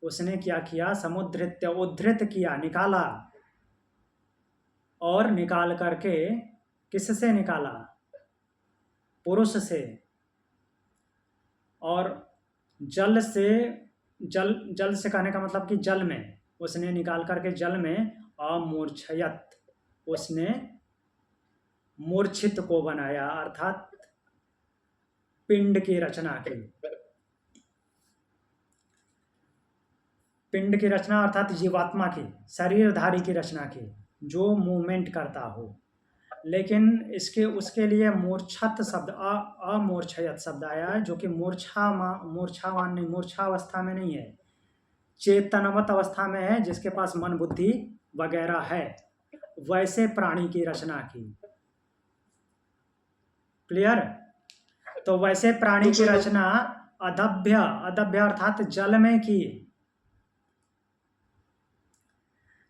उसने क्या किया? समुद्धृत्य, उद्धृत किया, निकाला। और निकाल करके किससे निकाला? पुरुष से। और जल से, जल से कहने का मतलब कि जल में उसने निकाल करके, जल में अमूर्छयत्, उसने मूर्छित को बनाया, अर्थात पिंड की रचना की। पिंड की रचना अर्थात जीवात्मा की, शरीरधारी की रचना की, जो मूवमेंट करता हो। लेकिन इसके उसके लिए मूर्छत शब्द, अमूर्छयत शब्द आया है, जो कि मूर्छावान नहीं, मूर्छावस्था में नहीं है, चेतनवत अवस्था में है, जिसके पास मन बुद्धि वगैरह है, वैसे प्राणी की रचना की। क्लियर? तो वैसे प्राणी की रचना अदभ्य, अदभ्य अर्थात जल में की।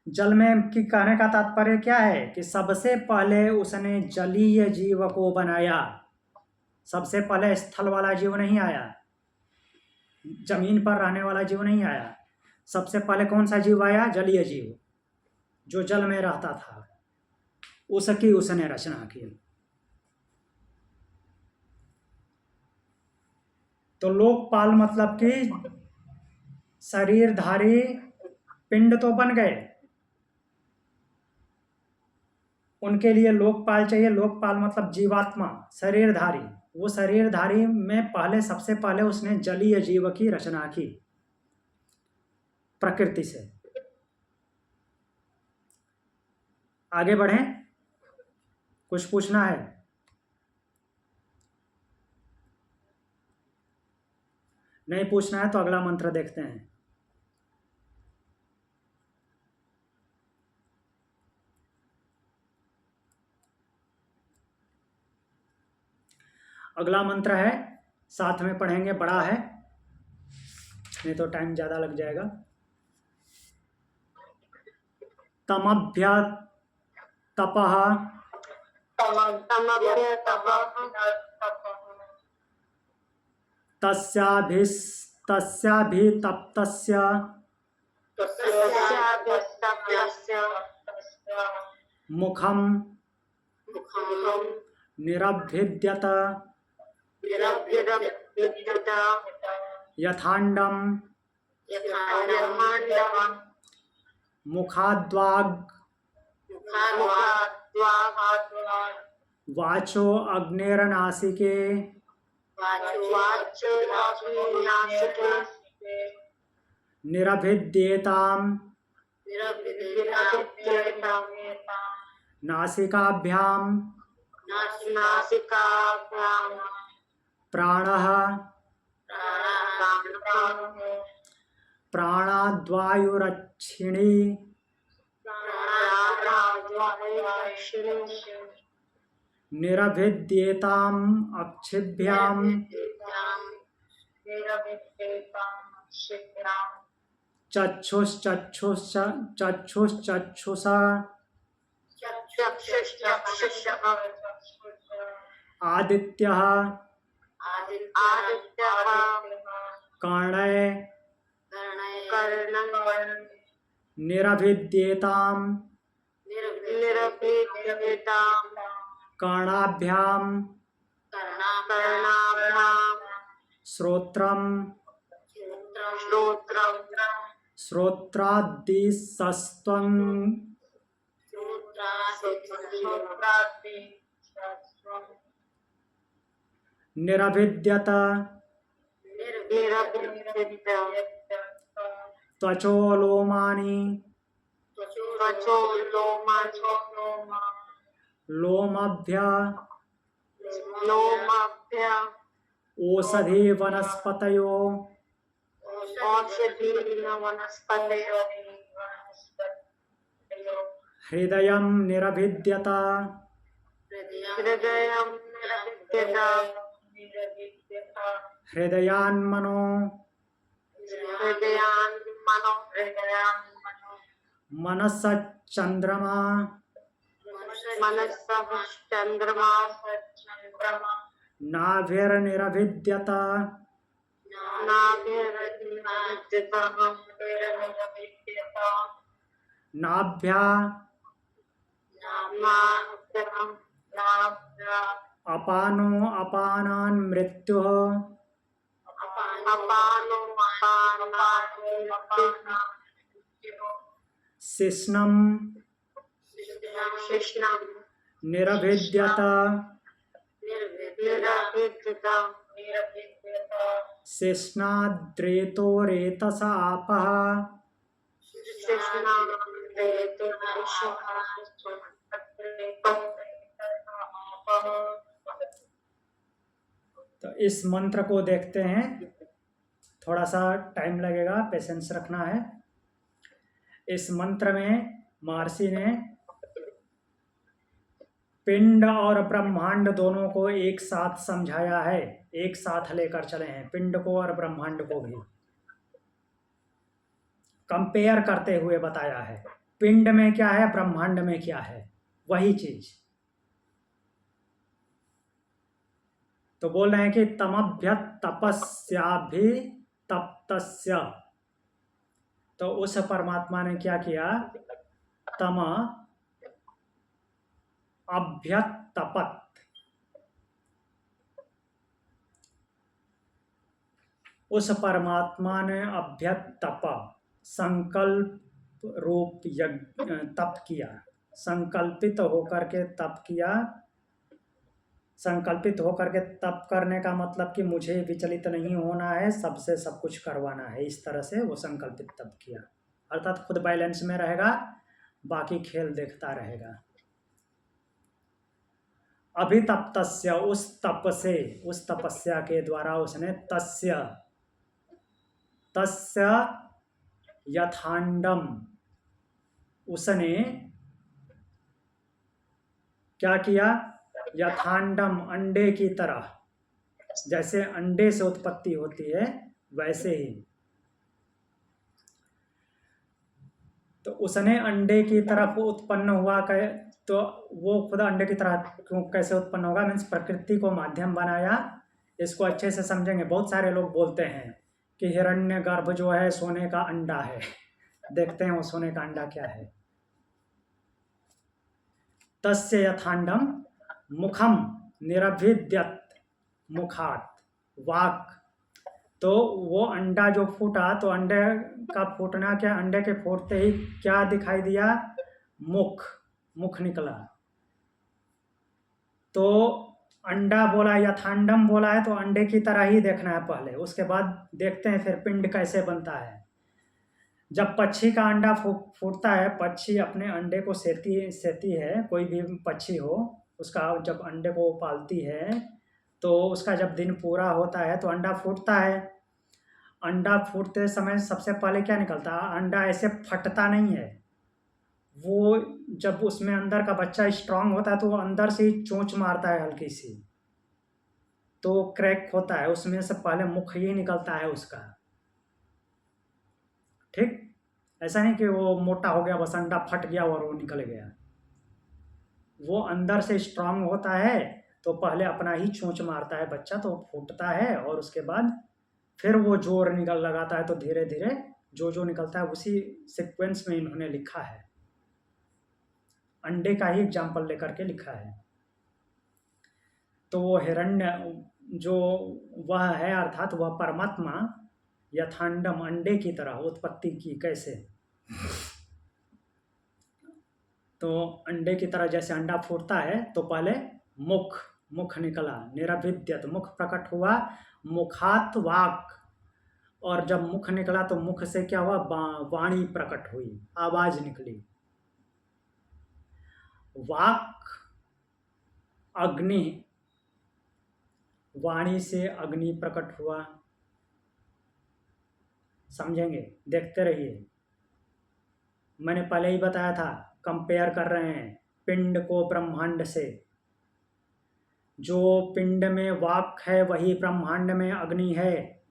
जल में की कहने का तात्पर्य क्या है कि सबसे पहले उसने जलीय जीव को बनाया। सबसे पहले स्थल वाला जीव नहीं आया, जमीन पर रहने वाला जीव नहीं आया। सबसे पहले कौन सा जीव आया? जलीय जीव, जो जल में रहता था, उसकी उसने रचना की। तो लोकपाल मतलब कि शरीरधारी पिंड तो बन गए, उनके लिए लोकपाल चाहिए। लोकपाल मतलब जीवात्मा, शरीरधारी। वो शरीरधारी में पहले, सबसे पहले उसने जलीय जीव की रचना की प्रकृति से। आगे बढ़ें, कुछ पूछना है? नहीं पूछना है तो अगला मंत्र देखते हैं। अगला मंत्र है, साथ में पढ़ेंगे, बड़ा है, नहीं तो टाइम ज़्यादा लग जाएगा। तमभ्य तपः तस्याभितप्तस्य मुखं निरभिद्यत यथांडं मुखाद्वाग वाचो अग्नेरनासिके निरभिद्येतां नासिकाभ्यां प्राणः प्राणाद्वायुरक्षिणी निरभिद्येताम् अक्षिभ्यां चक्षुश्चक्षुषा आदित्यः कर्णय निरभिद्येतां कर्णाभ्यां श्रोत्रं श्रोत्रादिसस्त्वं निरभिद्यत त्वचो लोमानि लोमभ्य ओषधि वनस्पतयो हृदयं निरभिद्यत हृदयान्मनो मनसश्चन्द्रमा नाभिर्निरभिद्यत नाभ्या अपानो अपानान् मृत्युः शिश्नं निरभिद्यत शिश्नाद्रेतो रेतस आपः तो इस मंत्र को देखते हैं, थोड़ा सा टाइम लगेगा, पेशेंस रखना है। इस मंत्र में महर्षि ने पिंड और ब्रह्मांड दोनों को एक साथ समझाया है, एक साथ लेकर चले हैं, पिंड को और ब्रह्मांड को भी कंपेयर करते हुए बताया है। पिंड में क्या है, ब्रह्मांड में क्या है, वही चीज। तो बोल रहे हैं कि तमभ्य तपस्याभि तप्तस्य, तो उस परमात्मा ने क्या किया, तम अभ्यतपत, उस परमात्मा ने अभ्यतप, संकल्प रूप यज्ञ तप किया, संकल्पित होकर के तप किया। संकल्पित होकर के तप करने का मतलब कि मुझे विचलित नहीं होना है, सबसे सब कुछ करवाना है, इस तरह से वो संकल्पित तप किया। अर्थात खुद बैलेंस में रहेगा, बाकी खेल देखता रहेगा। अभितप्तस्य, उस तप से, उस तपस्या के द्वारा उसने तस्य यथांडम, उसने क्या किया, यथांडम, अंडे की तरह, जैसे अंडे से उत्पत्ति होती है वैसे ही, तो उसने अंडे की तरफ उत्पन्न हुआ। तो वो खुद अंडे की तरह क्यों, कैसे उत्पन्न होगा, मीन्स प्रकृति को माध्यम बनाया। इसको अच्छे से समझेंगे। बहुत सारे लोग बोलते हैं कि हिरण्यगर्भ जो है सोने का अंडा है, देखते हैं वो सोने का अंडा क्या है। तस्य यथांडम मुखम निरभिद्यत मुखात, वाक, तो वो अंडा जो फूटा, तो अंडे का फूटना क्या, अंडे के फूटते ही क्या दिखाई दिया, मुख निकला। तो अंडा बोला, यथांडम बोला है, तो अंडे की तरह ही देखना है पहले, उसके बाद देखते हैं फिर पिंड कैसे बनता है। जब पक्षी का अंडा फूटता है, पक्षी अपने अंडे को सेती है, कोई भी पक्षी हो, उसका जब अंडे को पालती है, तो उसका जब दिन पूरा होता है तो अंडा फूटता है। अंडा फूटते समय सबसे पहले क्या निकलता है, अंडा ऐसे फटता नहीं है, वो जब उसमें अंदर का बच्चा स्ट्रांग होता है तो वो अंदर से ही चोंच मारता है हल्की सी, तो क्रैक होता है, उसमें से पहले मुख ही निकलता है उसका। ठीक, ऐसा नहीं कि वो मोटा हो गया बस अंडा फट गया और वो निकल गया। वो अंदर से स्ट्रांग होता है, तो पहले अपना ही चोंच मारता है बच्चा, तो फूटता है, और उसके बाद फिर वो जोर लगाता है, तो धीरे धीरे जो निकलता है, उसी सीक्वेंस में इन्होंने लिखा है। अंडे का ही एग्जाम्पल लेकर के लिखा है। तो वो हिरण्य जो वह है, अर्थात वह परमात्मा यथांडम, अंडे की तरह उत्पत्ति की। कैसे, तो अंडे की तरह जैसे अंडा फूटता है, तो पहले मुख निकला, निरभिद्यत, मुख प्रकट हुआ, मुखात वाक, और जब मुख निकला तो मुख से क्या हुआ, वाणी प्रकट हुई, आवाज निकली। वाक अग्नि, वाणी से अग्नि प्रकट हुआ। समझेंगे, देखते रहिए। मैंने पहले ही बताया था, कंपेयर कर रहे हैं पिंड को ब्रह्मांड से। जो पिंड में वाक है वही ब्रह्मांड में अग्नि है,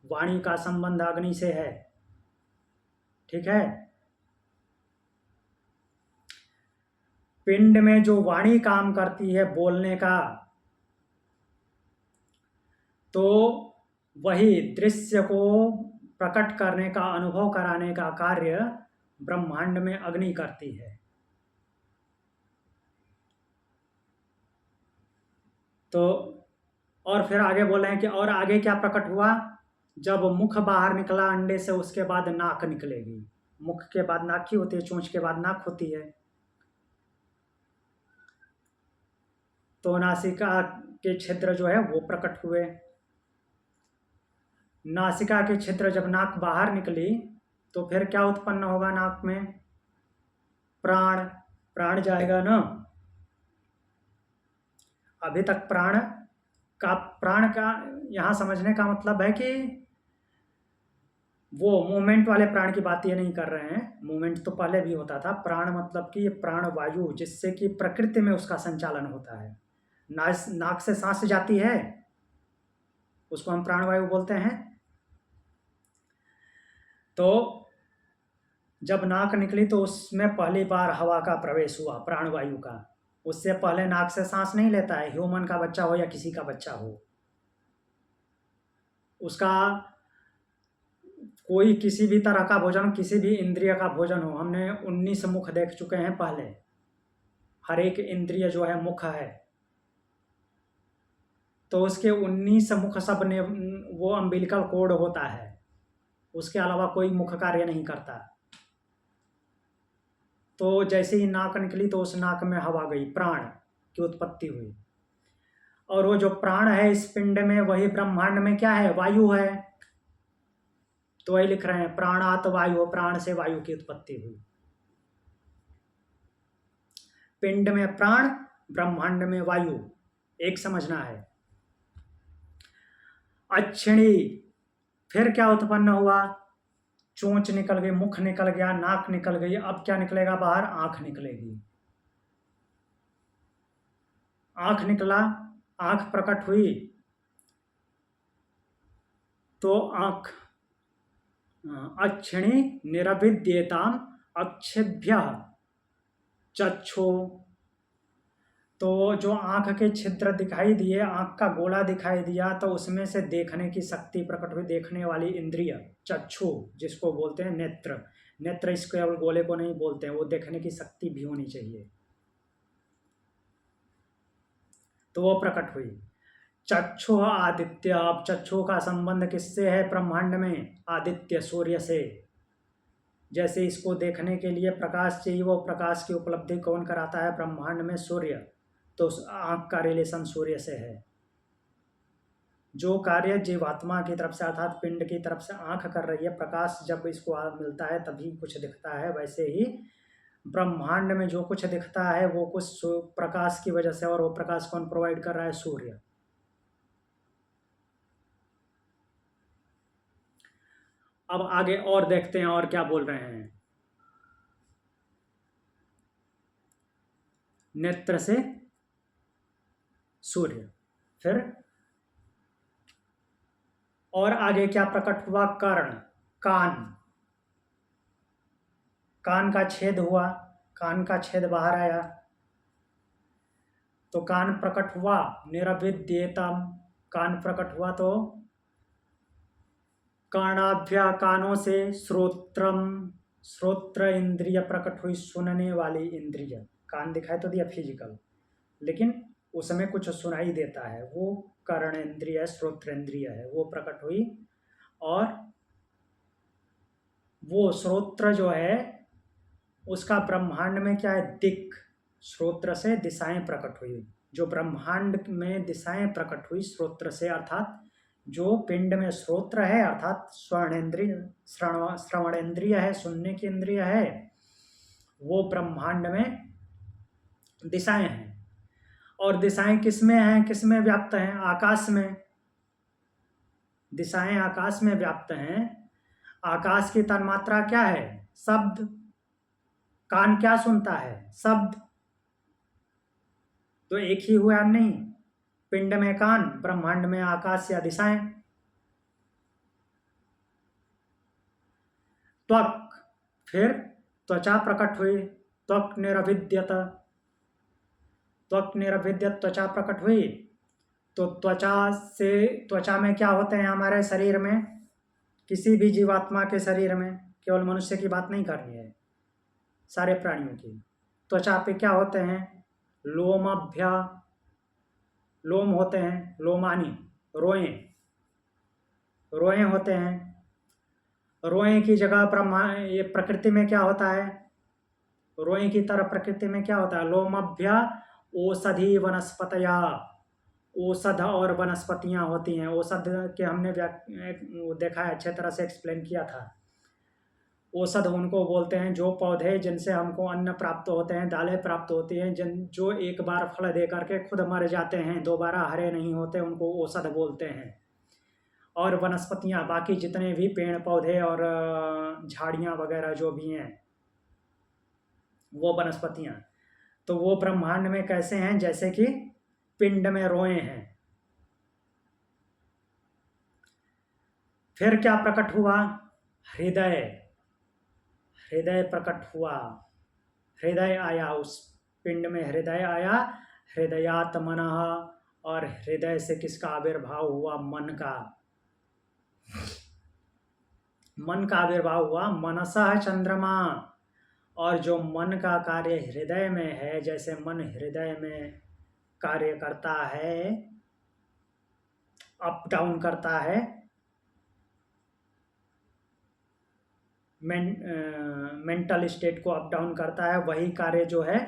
वाणी का संबंध अग्नि से है। ठीक है, पिंड में जो वाणी काम करती है बोलने का, तो वही दृश्य को प्रकट करने का, अनुभव कराने का कार्य ब्रह्मांड में अग्नि करती है। तो और फिर आगे बोल रहे हैं कि और आगे क्या प्रकट हुआ, जब मुख बाहर निकला अंडे से, उसके बाद नाक निकलेगी। मुख के बाद नाक ही होती है, चोंच के बाद नाक होती है। तो नासिका के छिद्र जो है वो प्रकट हुए। नासिका के छिद्र, जब नाक बाहर निकली तो फिर क्या उत्पन्न होगा नाक में? प्राण। प्राण जाएगा ना। अभी तक प्राण का यहाँ समझने का मतलब है कि वो मूवमेंट वाले प्राण की बात ये नहीं कर रहे हैं, मूवमेंट तो पहले भी होता था। प्राण मतलब कि प्राण वायु, जिससे कि प्रकृति में उसका संचालन होता है। नाक से सांस जाती है, उसको हम प्राणवायु बोलते हैं। तो जब नाक निकली तो उसमें पहली बार हवा का प्रवेश हुआ, प्राणवायु का। उससे पहले नाक से सांस नहीं लेता है, ह्यूमन का बच्चा हो या किसी का बच्चा हो। उसका कोई किसी भी तरह का भोजन, किसी भी इंद्रिय का भोजन हो, हमने 19 मुख देख चुके हैं पहले। हर एक इंद्रिय जो है मुख है, तो उसके 19 मुख सब ने वो अम्बिलिकल कोड होता है, उसके अलावा कोई मुख कार्य नहीं करता। तो जैसे ही नाक निकली तो उस नाक में हवा गई, प्राण की उत्पत्ति हुई। और वो जो प्राण है इस पिंड में, वही ब्रह्मांड में क्या है? वायु है। तो वही लिख रहे हैं, प्राणात वायु, प्राण से वायु की उत्पत्ति हुई। पिंड में प्राण, ब्रह्मांड में वायु, एक समझना है। अक्षिणी, फिर क्या उत्पन्न हुआ? चोंच निकल गई, मुख निकल गया, नाक निकल गई। अब क्या निकलेगा बाहर? आंख निकलेगी। आंख निकला, आंख प्रकट हुई, तो आंख अक्षिणी निरभिद्येताम अक्षिभ्य चक्षु। तो जो आंख के छिद्र दिखाई दिए, आंख का गोला दिखाई दिया, तो उसमें से देखने की शक्ति प्रकट हुई, देखने वाली इंद्रिय चक्षु, जिसको बोलते हैं नेत्र। नेत्र इस केवल गोले को नहीं बोलते हैं, वो देखने की शक्ति भी होनी चाहिए। तो वो प्रकट हुई। चक्षु आदित्य, अब चक्षु का संबंध किससे है ब्रह्मांड में? आदित्य, सूर्य से। जैसे इसको देखने के लिए प्रकाश चाहिए, वो प्रकाश की उपलब्धि कौन कराता है ब्रह्मांड में? सूर्य। तो आंख का रिलेशन सूर्य से है। जो कार्य जीवात्मा की तरफ से अर्थात पिंड की तरफ से आंख कर रही है, प्रकाश जब इसको मिलता है तभी कुछ दिखता है, वैसे ही ब्रह्मांड में जो कुछ दिखता है वो कुछ प्रकाश की वजह से। और वो प्रकाश कौन प्रोवाइड कर रहा है? सूर्य। अब आगे और देखते हैं और क्या बोल रहे हैं। नेत्र से सूर्य, फिर और आगे क्या प्रकट हुआ? कर्ण, कान। कान का छेद हुआ, कान का छेद बाहर आया, तो कान प्रकट हुआ। निरभिद्येतम, कान प्रकट हुआ तो कर्णाभ्या, कानों से। श्रोत्रम, श्रोत्र इंद्रिय प्रकट हुई, सुनने वाली इंद्रिय। कान दिखाई तो दिया फिजिकल, लेकिन उसमें कुछ सुनाई देता है, वो कर्ण इंद्रिय, श्रोत्र इंद्रिय है, वो प्रकट हुई। और वो श्रोत्र जो है उसका ब्रह्मांड में क्या है? दिक्। श्रोत्र से दिशाएं प्रकट हुई। जो ब्रह्मांड में दिशाएं प्रकट हुई श्रोत्र से, अर्थात जो पिंड में श्रोत्र है अर्थात श्रवण इंद्रिय है, सुनने की इंद्रिय है, वो ब्रह्मांड में दिशाएं हैं। और दिशाएं किसमें हैं? किसमें व्याप्त हैं? आकाश में। दिशाएं आकाश में व्याप्त हैं। आकाश की तन्मात्रा क्या है? शब्द। कान क्या सुनता है? शब्द। तो एक ही हुआ नहीं, पिंड में कान, ब्रह्मांड में आकाश या दिशाएं। त्वक, फिर त्वचा प्रकट हुई। त्वक निरभिद्यत, त्वक निरभिद्यत, त्वचा प्रकट हुई। तो त्वचा से, त्वचा में क्या होते हैं हमारे शरीर में? किसी भी जीवात्मा के शरीर में, केवल मनुष्य की बात नहीं करनी है, सारे प्राणियों की। त्वचा पे क्या होते हैं? लोमाभ्या, लोम होते हैं, लोमानी, रोए, रोए होते हैं। रोए की जगह ये प्रकृति में क्या होता है? रोए की तरह प्रकृति में क्या होता है? लोमाभ्या औषधि वनस्पतया, औषध और वनस्पतियां होती हैं। औषध के हमने देखा है, अच्छे तरह से एक्सप्लेन किया था। औषध उनको बोलते हैं जो पौधे जिनसे हमको अन्न प्राप्त होते हैं, दालें प्राप्त होती हैं, जो एक बार फल दे करके खुद मर जाते हैं, दोबारा हरे नहीं होते, उनको औषध बोलते हैं। और वनस्पतियाँ, बाकी जितने भी पेड़ पौधे और झाड़ियाँ वगैरह जो भी हैं वो वनस्पतियाँ, तो वो ब्रह्मांड में कैसे हैं? जैसे कि पिंड में रोए हैं। फिर क्या प्रकट हुआ? हृदय, हृदय प्रकट हुआ, हृदय आया, उस पिंड में हृदय आया। हृदयात् मनः, और हृदय से किसका आविर्भाव हुआ? मन का, मन का आविर्भाव हुआ। मनसः चंद्रमा, और जो मन का कार्य हृदय में है, जैसे मन हृदय में कार्य करता है, अप डाउन करता है, मेंटल स्टेट को अप डाउन करता है, वही कार्य जो है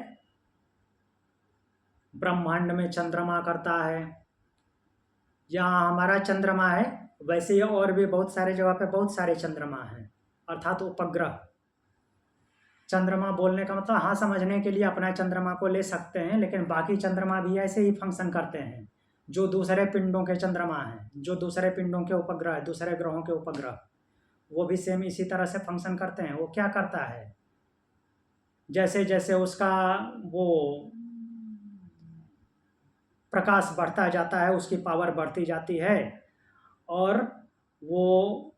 ब्रह्मांड में चंद्रमा करता है। यहाँ हमारा चंद्रमा है, वैसे ही और भी बहुत सारे जगह पे बहुत सारे चंद्रमा हैं, अर्थात उपग्रह। चंद्रमा बोलने का मतलब, हाँ, समझने के लिए अपना चंद्रमा को ले सकते हैं, लेकिन बाकी चंद्रमा भी ऐसे ही फंक्शन करते हैं जो दूसरे पिंडों के चंद्रमा हैं, जो दूसरे पिंडों के उपग्रह, दूसरे ग्रहों के उपग्रह, वो भी सेम इसी तरह से फंक्शन करते हैं। वो क्या करता है? जैसे जैसे उसका वो प्रकाश बढ़ता जाता है, उसकी पावर बढ़ती जाती है, और वो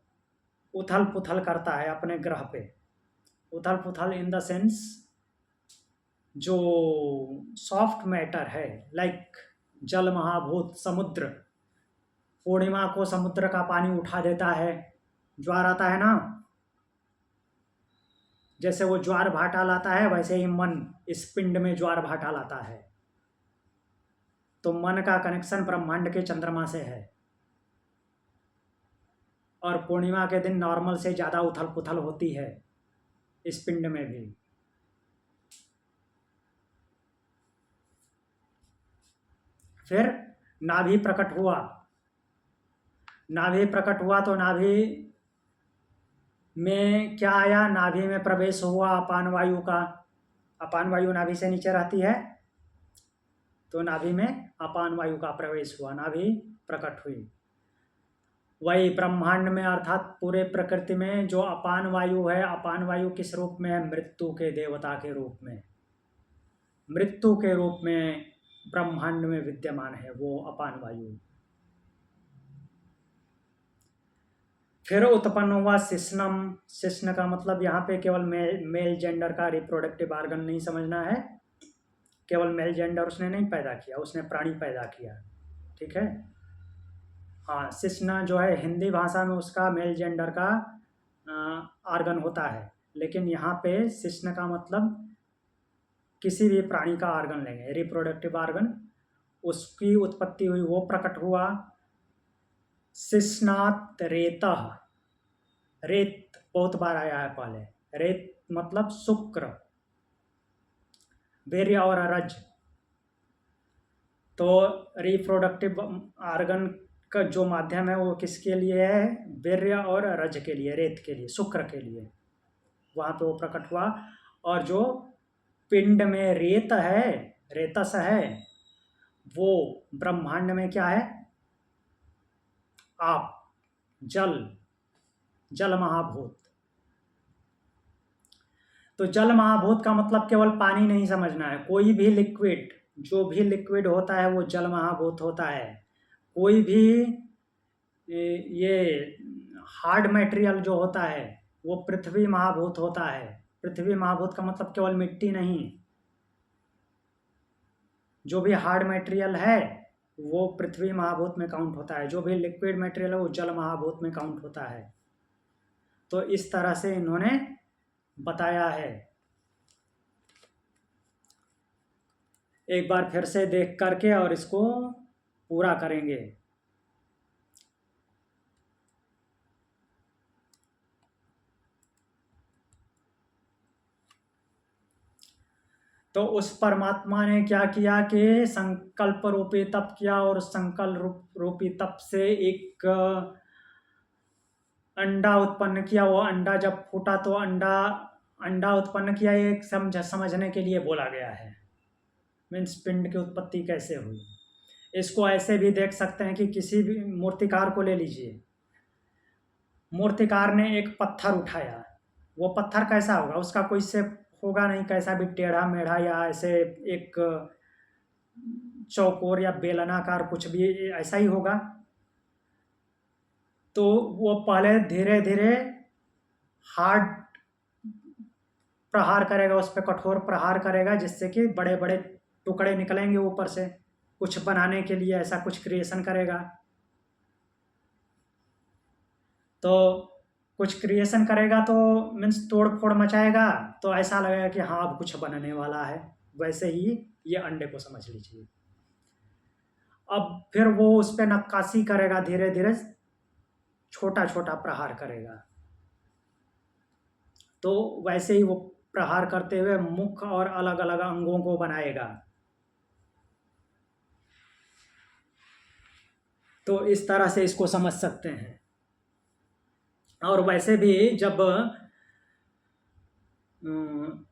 उथल पुथल करता है अपने ग्रह पे। उथल पुथल इन द सेंस जो सॉफ्ट मैटर है, लाइक जल महाभूत, समुद्र। पूर्णिमा को समुद्र का पानी उठा देता है, ज्वार आता है ना, जैसे वो ज्वार भाटा लाता है, वैसे ही मन इस पिंड में ज्वार भाटा लाता है। तो मन का कनेक्शन ब्रह्मांड के चंद्रमा से है, और पूर्णिमा के दिन नॉर्मल से ज़्यादा उथल पुथल होती है इस पिंड में भी। फिर नाभि प्रकट हुआ। नाभि प्रकट हुआ तो नाभि में क्या आया? नाभि में प्रवेश हुआ अपान वायु का। अपान वायु नाभि से नीचे रहती है, तो नाभि में अपान वायु का प्रवेश हुआ, नाभि प्रकट हुई। वही ब्रह्मांड में, अर्थात पूरे प्रकृति में जो अपान वायु है, अपान वायु किस रूप में है? मृत्यु के देवता के रूप में, मृत्यु के रूप में ब्रह्मांड में विद्यमान है वो अपान वायु। फिर उत्पन्न हुआ शिश्नम। शिश्न का मतलब यहाँ पे केवल मेल जेंडर का रिप्रोडक्टिव आर्गन नहीं समझना है, केवल मेल जेंडर उसने नहीं पैदा किया, उसने प्राणी पैदा किया, ठीक है। हाँ, शिश्न जो है हिंदी भाषा में उसका मेल जेंडर का आर्गन होता है, लेकिन यहाँ पे शिश्न का मतलब किसी भी प्राणी का आर्गन लेंगे, रिप्रोडक्टिव आर्गन, उसकी उत्पत्ति हुई, वो प्रकट हुआ। शिश्नात् रेतः, रेत बहुत बार आया है पहले। रेत मतलब शुक्र, वीर्य और रज। तो रिप्रोडक्टिव आर्गन का जो माध्यम है वो किसके लिए है? वीर्य और रज के लिए, रेत के लिए, शुक्र के लिए, वहाँ पे वो प्रकट हुआ। और जो पिंड में रेत है, रेतस है, वो ब्रह्मांड में क्या है? आप, जल, जल महाभूत। तो जल महाभूत का मतलब केवल पानी नहीं समझना है, कोई भी लिक्विड, जो भी लिक्विड होता है वो जल महाभूत होता है। कोई भी ये हार्ड मटेरियल जो होता है वो पृथ्वी महाभूत होता है। पृथ्वी महाभूत का मतलब केवल मिट्टी नहीं, जो भी हार्ड मटेरियल है वो पृथ्वी महाभूत में काउंट होता है, जो भी लिक्विड मटेरियल है वो जल महाभूत में काउंट होता है। तो इस तरह से इन्होंने बताया है। एक बार फिर से देख करके और इसको पूरा करेंगे। तो उस परमात्मा ने क्या किया कि संकल्प रूपी तप किया, और संकल्प रूपी तप से एक अंडा उत्पन्न किया, वो अंडा जब फूटा तो अंडा उत्पन्न किया, ये एक समझने के लिए बोला गया है। मीन्स पिंड की उत्पत्ति कैसे हुई। इसको ऐसे भी देख सकते हैं कि किसी भी मूर्तिकार को ले लीजिए, मूर्तिकार ने एक पत्थर उठाया, वो पत्थर कैसा होगा, उसका कोई शेप होगा नहीं, कैसा भी टेढ़ा मेढ़ा या ऐसे एक चौकोर या बेलनाकार कुछ भी ऐसा ही होगा। तो वो पहले धीरे धीरे हार्ड प्रहार करेगा, उस पर कठोर प्रहार करेगा, जिससे कि बड़े बड़े टुकड़े निकलेंगे ऊपर से, कुछ बनाने के लिए ऐसा कुछ क्रिएशन करेगा। तो कुछ क्रिएशन करेगा तो मीन्स तोड़ फोड़ मचाएगा, तो ऐसा लगेगा कि हाँ अब कुछ बनने वाला है। वैसे ही ये अंडे को समझ लीजिए। अब फिर वो उस पर नक्काशी करेगा, धीरे धीरे छोटा छोटा प्रहार करेगा। तो वैसे ही वो प्रहार करते हुए मुख और अलग अलग अंगों को बनाएगा। तो इस तरह से इसको समझ सकते हैं। और वैसे भी जब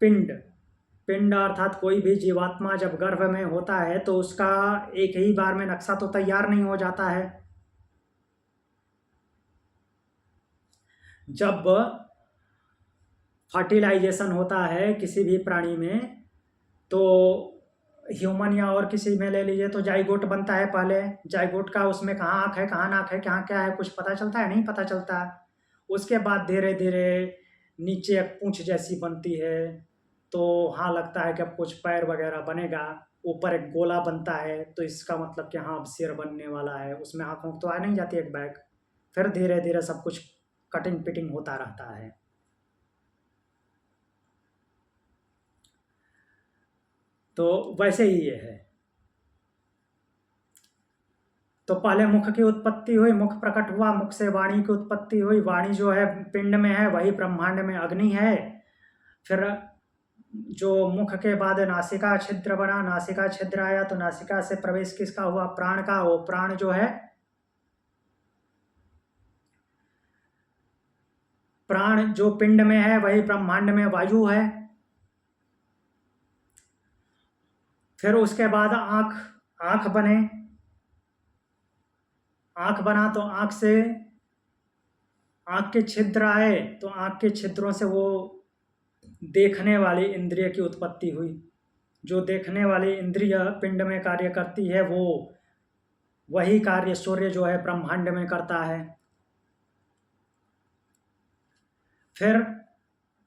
पिंड अर्थात कोई भी जीवात्मा जब गर्भ में होता है तो उसका एक ही बार में नक्शा तो तैयार नहीं हो जाता है। जब फर्टिलाइजेशन होता है किसी भी प्राणी में, तो ह्यूमन या और किसी में ले लीजिए तो जाइगोट बनता है। पहले जाइगोट का उसमें कहाँ आँख है, कहाँ नाक है, कहाँ क्या है, कुछ पता चलता है? नहीं पता चलता। उसके बाद धीरे धीरे नीचे एक पूंछ जैसी बनती है, तो हाँ लगता है कि अब कुछ पैर वगैरह बनेगा। ऊपर एक गोला बनता है, तो इसका मतलब कि हाँ अब सिर बनने वाला है। उसमें आँखों तो आ नहीं जाती एक बैग। फिर धीरे धीरे सब कुछ कटिंग पिटिंग होता रहता है। तो वैसे ही ये है। तो पहले मुख की उत्पत्ति हुई, मुख प्रकट हुआ, मुख से वाणी की उत्पत्ति हुई। वाणी जो है पिंड में है, वही ब्रह्मांड में अग्नि है। फिर जो मुख के बाद नासिका छिद्र बना, नासिका छिद्र आया तो नासिका से प्रवेश किसका हुआ? प्राण का। वो प्राण जो है, प्राण जो पिंड में है वही ब्रह्मांड में वायु है। फिर उसके बाद आंख बने, आंख बना तो आंख से आंख के छिद्र आए, तो आंख के छिद्रों से वो देखने वाली इंद्रिय की उत्पत्ति हुई। जो देखने वाली इंद्रिय पिंड में कार्य करती है, वो वही कार्य सूर्य जो है ब्रह्मांड में करता है। फिर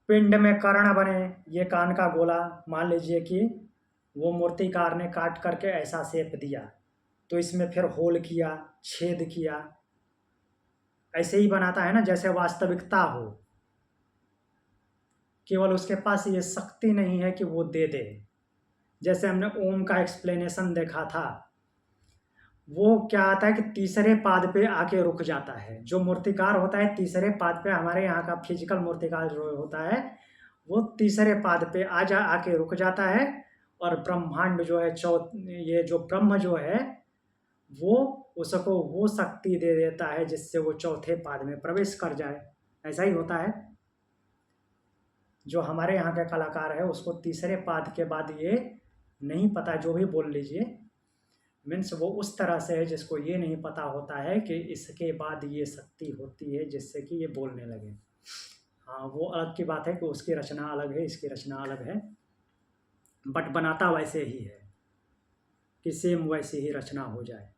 पिंड में कर्ण बने, ये कान का गोला। मान लीजिए कि वो मूर्तिकार ने काट करके ऐसा शेप दिया, तो इसमें फिर होल किया, छेद किया, ऐसे ही बनाता है ना जैसे वास्तविकता हो। केवल उसके पास ये शक्ति नहीं है कि वो दे दे। जैसे हमने ओम का एक्सप्लेनेशन देखा था, वो क्या आता है कि तीसरे पाद पे आके रुक जाता है। जो मूर्तिकार होता है तीसरे पाद पे, हमारे यहाँ का फिजिकल मूर्तिकार जो होता है वो तीसरे पाद पे आके रुक जाता है। और ब्रह्मांड जो है ये जो ब्रह्म जो है वो उसको वो शक्ति दे देता है जिससे वो चौथे पाद में प्रवेश कर जाए। ऐसा ही होता है। जो हमारे यहाँ के कलाकार है उसको तीसरे पाद के बाद ये नहीं पता, जो भी बोल लीजिए, मीन्स वो उस तरह से है जिसको ये नहीं पता होता है कि इसके बाद ये शक्ति होती है जिससे कि ये बोलने लगे। हाँ, वो अलग की बात है कि उसकी रचना अलग है, इसकी रचना अलग है, बट बनाता वैसे ही है कि सेम वैसी ही रचना हो जाए।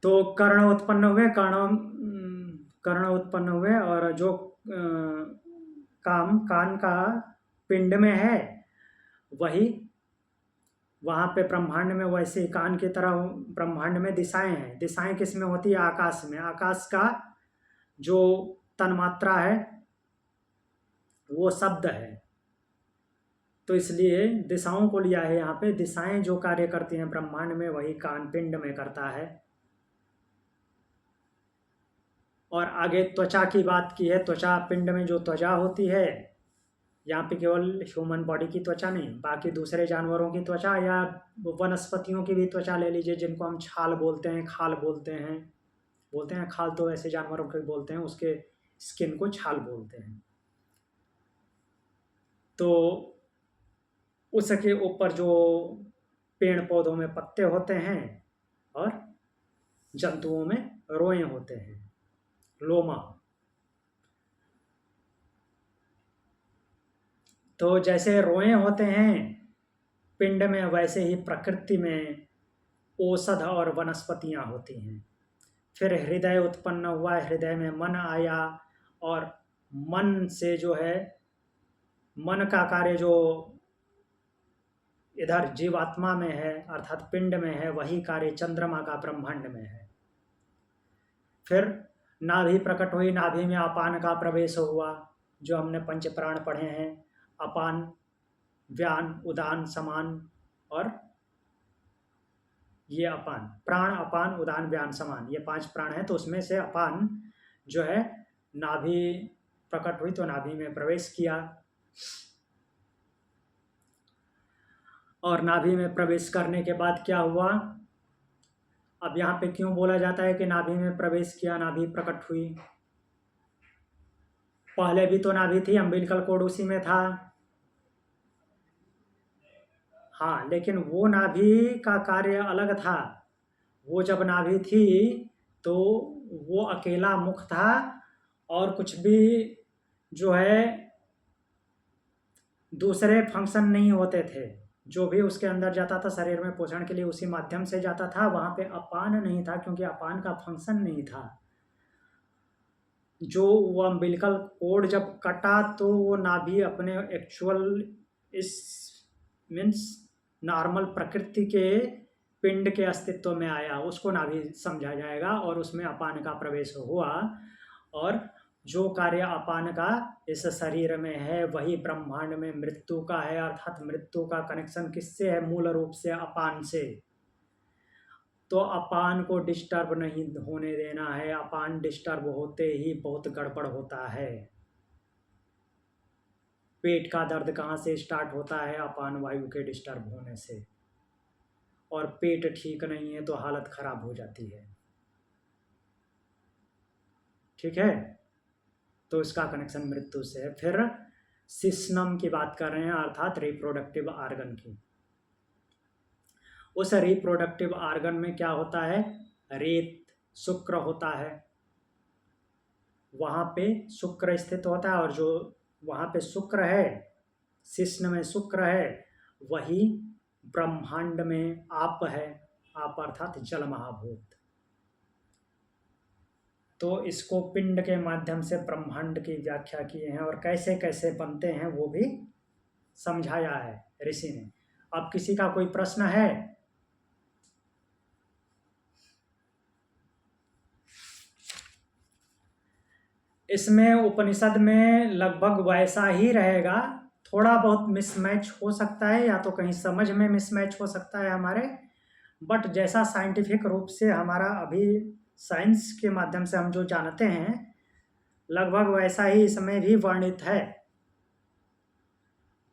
तो कर्ण उत्पन्न हुए, कर्ण उत्पन्न हुए, और जो कान का पिंड में है वही वहाँ पे ब्रह्मांड में वैसे ही कान की तरह ब्रह्मांड में दिशाएं हैं। दिशाएं किस में होती है? आकाश में। आकाश का जो तन्मात्रा है वो शब्द है, तो इसलिए दिशाओं को लिया है यहाँ पे। दिशाएं जो कार्य करती हैं ब्रह्मांड में वही कान पिंड में करता है। और आगे त्वचा की बात की है। त्वचा, पिंड में जो त्वचा होती है, यहाँ पे केवल ह्यूमन बॉडी की त्वचा नहीं, बाकी दूसरे जानवरों की त्वचा या वनस्पतियों की भी त्वचा ले लीजिए, जिनको हम छाल बोलते हैं, खाल बोलते हैं, बोलते हैं, खाल तो ऐसे जानवरों को बोलते हैं, उसके स्किन को छाल बोलते हैं। तो उसके ऊपर जो पेड़ पौधों में पत्ते होते हैं और जंतुओं में रोए होते हैं, लोमा। तो जैसे रोए होते हैं पिंड में, वैसे ही प्रकृति में औषध और वनस्पतियां होती हैं। फिर हृदय उत्पन्न हुआ, हृदय में मन आया, और मन से जो है, मन का कार्य जो इधर जीवात्मा में है अर्थात पिंड में है, वही कार्य चंद्रमा का ब्रह्मांड में है। फिर नाभि प्रकट हुई, नाभि में अपान का प्रवेश हुआ, जो हमने पंच प्राण पढ़े हैं, अपान, व्यान, उदान, समान, और ये अपान प्राण, अपान, उदान, व्यान, समान, ये 5 प्राण हैं। तो उसमें से अपान जो है नाभि प्रकट हुई तो नाभि में प्रवेश किया, और नाभि में प्रवेश करने के बाद क्या हुआ, अब यहाँ पे क्यों बोला जाता है कि नाभि में प्रवेश किया, नाभि प्रकट हुई? पहले भी तो नाभि थी, अम्बिलिकल कोड उसी में था। हाँ, लेकिन वो नाभि का कार्य अलग था। वो जब नाभि थी तो वो अकेला मुख था, और कुछ भी जो है दूसरे फंक्शन नहीं होते थे। जो भी उसके अंदर जाता था शरीर में पोषण के लिए उसी माध्यम से जाता था। वहाँ पे अपान नहीं था, क्योंकि अपान का फंक्शन नहीं था। जो वो अम्बिलिकल कोड जब कटा तो वो नाभि अपने एक्चुअल इस मीन्स नॉर्मल प्रकृति के पिंड के अस्तित्व में आया, उसको नाभि समझा जाएगा। और उसमें अपान का प्रवेश हुआ, और जो कार्य अपान का इस शरीर में है वही ब्रह्मांड में मृत्यु का है। अर्थात मृत्यु का कनेक्शन किससे है? मूल रूप से अपान से। तो अपान को डिस्टर्ब नहीं होने देना है। अपान डिस्टर्ब होते ही बहुत गड़बड़ होता है। पेट का दर्द कहाँ से स्टार्ट होता है? अपान वायु के डिस्टर्ब होने से। और पेट ठीक नहीं है तो हालत खराब हो जाती है। ठीक है, तो इसका कनेक्शन मृत्यु से है। फिर सिस्नम की बात कर रहे हैं, अर्थात रिप्रोडक्टिव आर्गन की। उस रिप्रोडक्टिव आर्गन में क्या होता है? रेत, शुक्र होता है, वहाँ पे शुक्र स्थित होता है। और जो वहाँ पे शुक्र है, सिस्न में शुक्र है, वही ब्रह्मांड में आप है। आप अर्थात जल महाभूत। तो इसको पिंड के माध्यम से ब्रह्मांड की व्याख्या किए हैं, और कैसे कैसे बनते हैं वो भी समझाया है ऋषि ने। अब किसी का कोई प्रश्न है? इसमें उपनिषद में लगभग वैसा ही रहेगा, थोड़ा बहुत मिसमैच हो सकता है, या तो कहीं समझ में मिसमैच हो सकता है हमारे, बट जैसा साइंटिफिक रूप से हमारा अभी साइंस के माध्यम से हम जो जानते हैं, लगभग वैसा ही इसमें भी वर्णित है।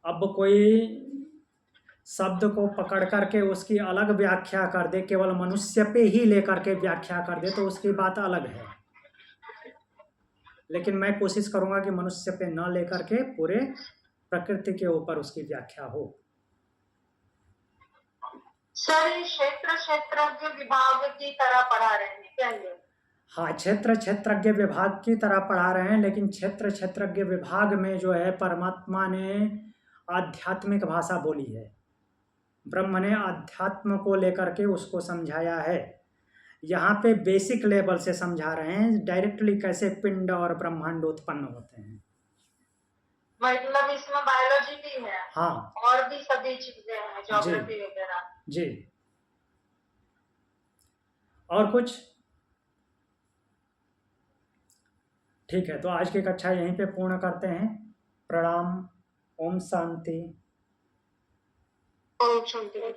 अब कोई शब्द को पकड़ करके उसकी अलग व्याख्या कर दे, केवल मनुष्य पे ही लेकर के व्याख्या कर दे, तो उसकी बात अलग है। लेकिन मैं कोशिश करूंगा कि मनुष्य पे न लेकर के पूरे प्रकृति के ऊपर उसकी व्याख्या हो। सर, क्षेत्र क्षेत्रज्ञ विभाग की तरह पढ़ा रहे हैं क्या ये? हाँ, क्षेत्र क्षेत्रज्ञ विभाग की तरह पढ़ा रहे हैं, लेकिन क्षेत्र क्षेत्रज्ञ विभाग में जो है परमात्मा ने आध्यात्मिक भाषा बोली है। ब्रह्म ने आध्यात्म को लेकर के उसको समझाया है। यहाँ पे बेसिक लेवल से समझा रहे हैं, डायरेक्टली कैसे पिंड और ब्रह्मांड उत्पन्न होते हैं। मतलब इसमें बायोलॉजी भी है? हाँ, और भी सभी चीजें हैं, ज्योग्राफी वगैरह? जी। और कुछ? ठीक है, तो आज की कक्षा यहीं पे पूर्ण करते हैं। प्रणाम। ओम शांति। ओम शांति।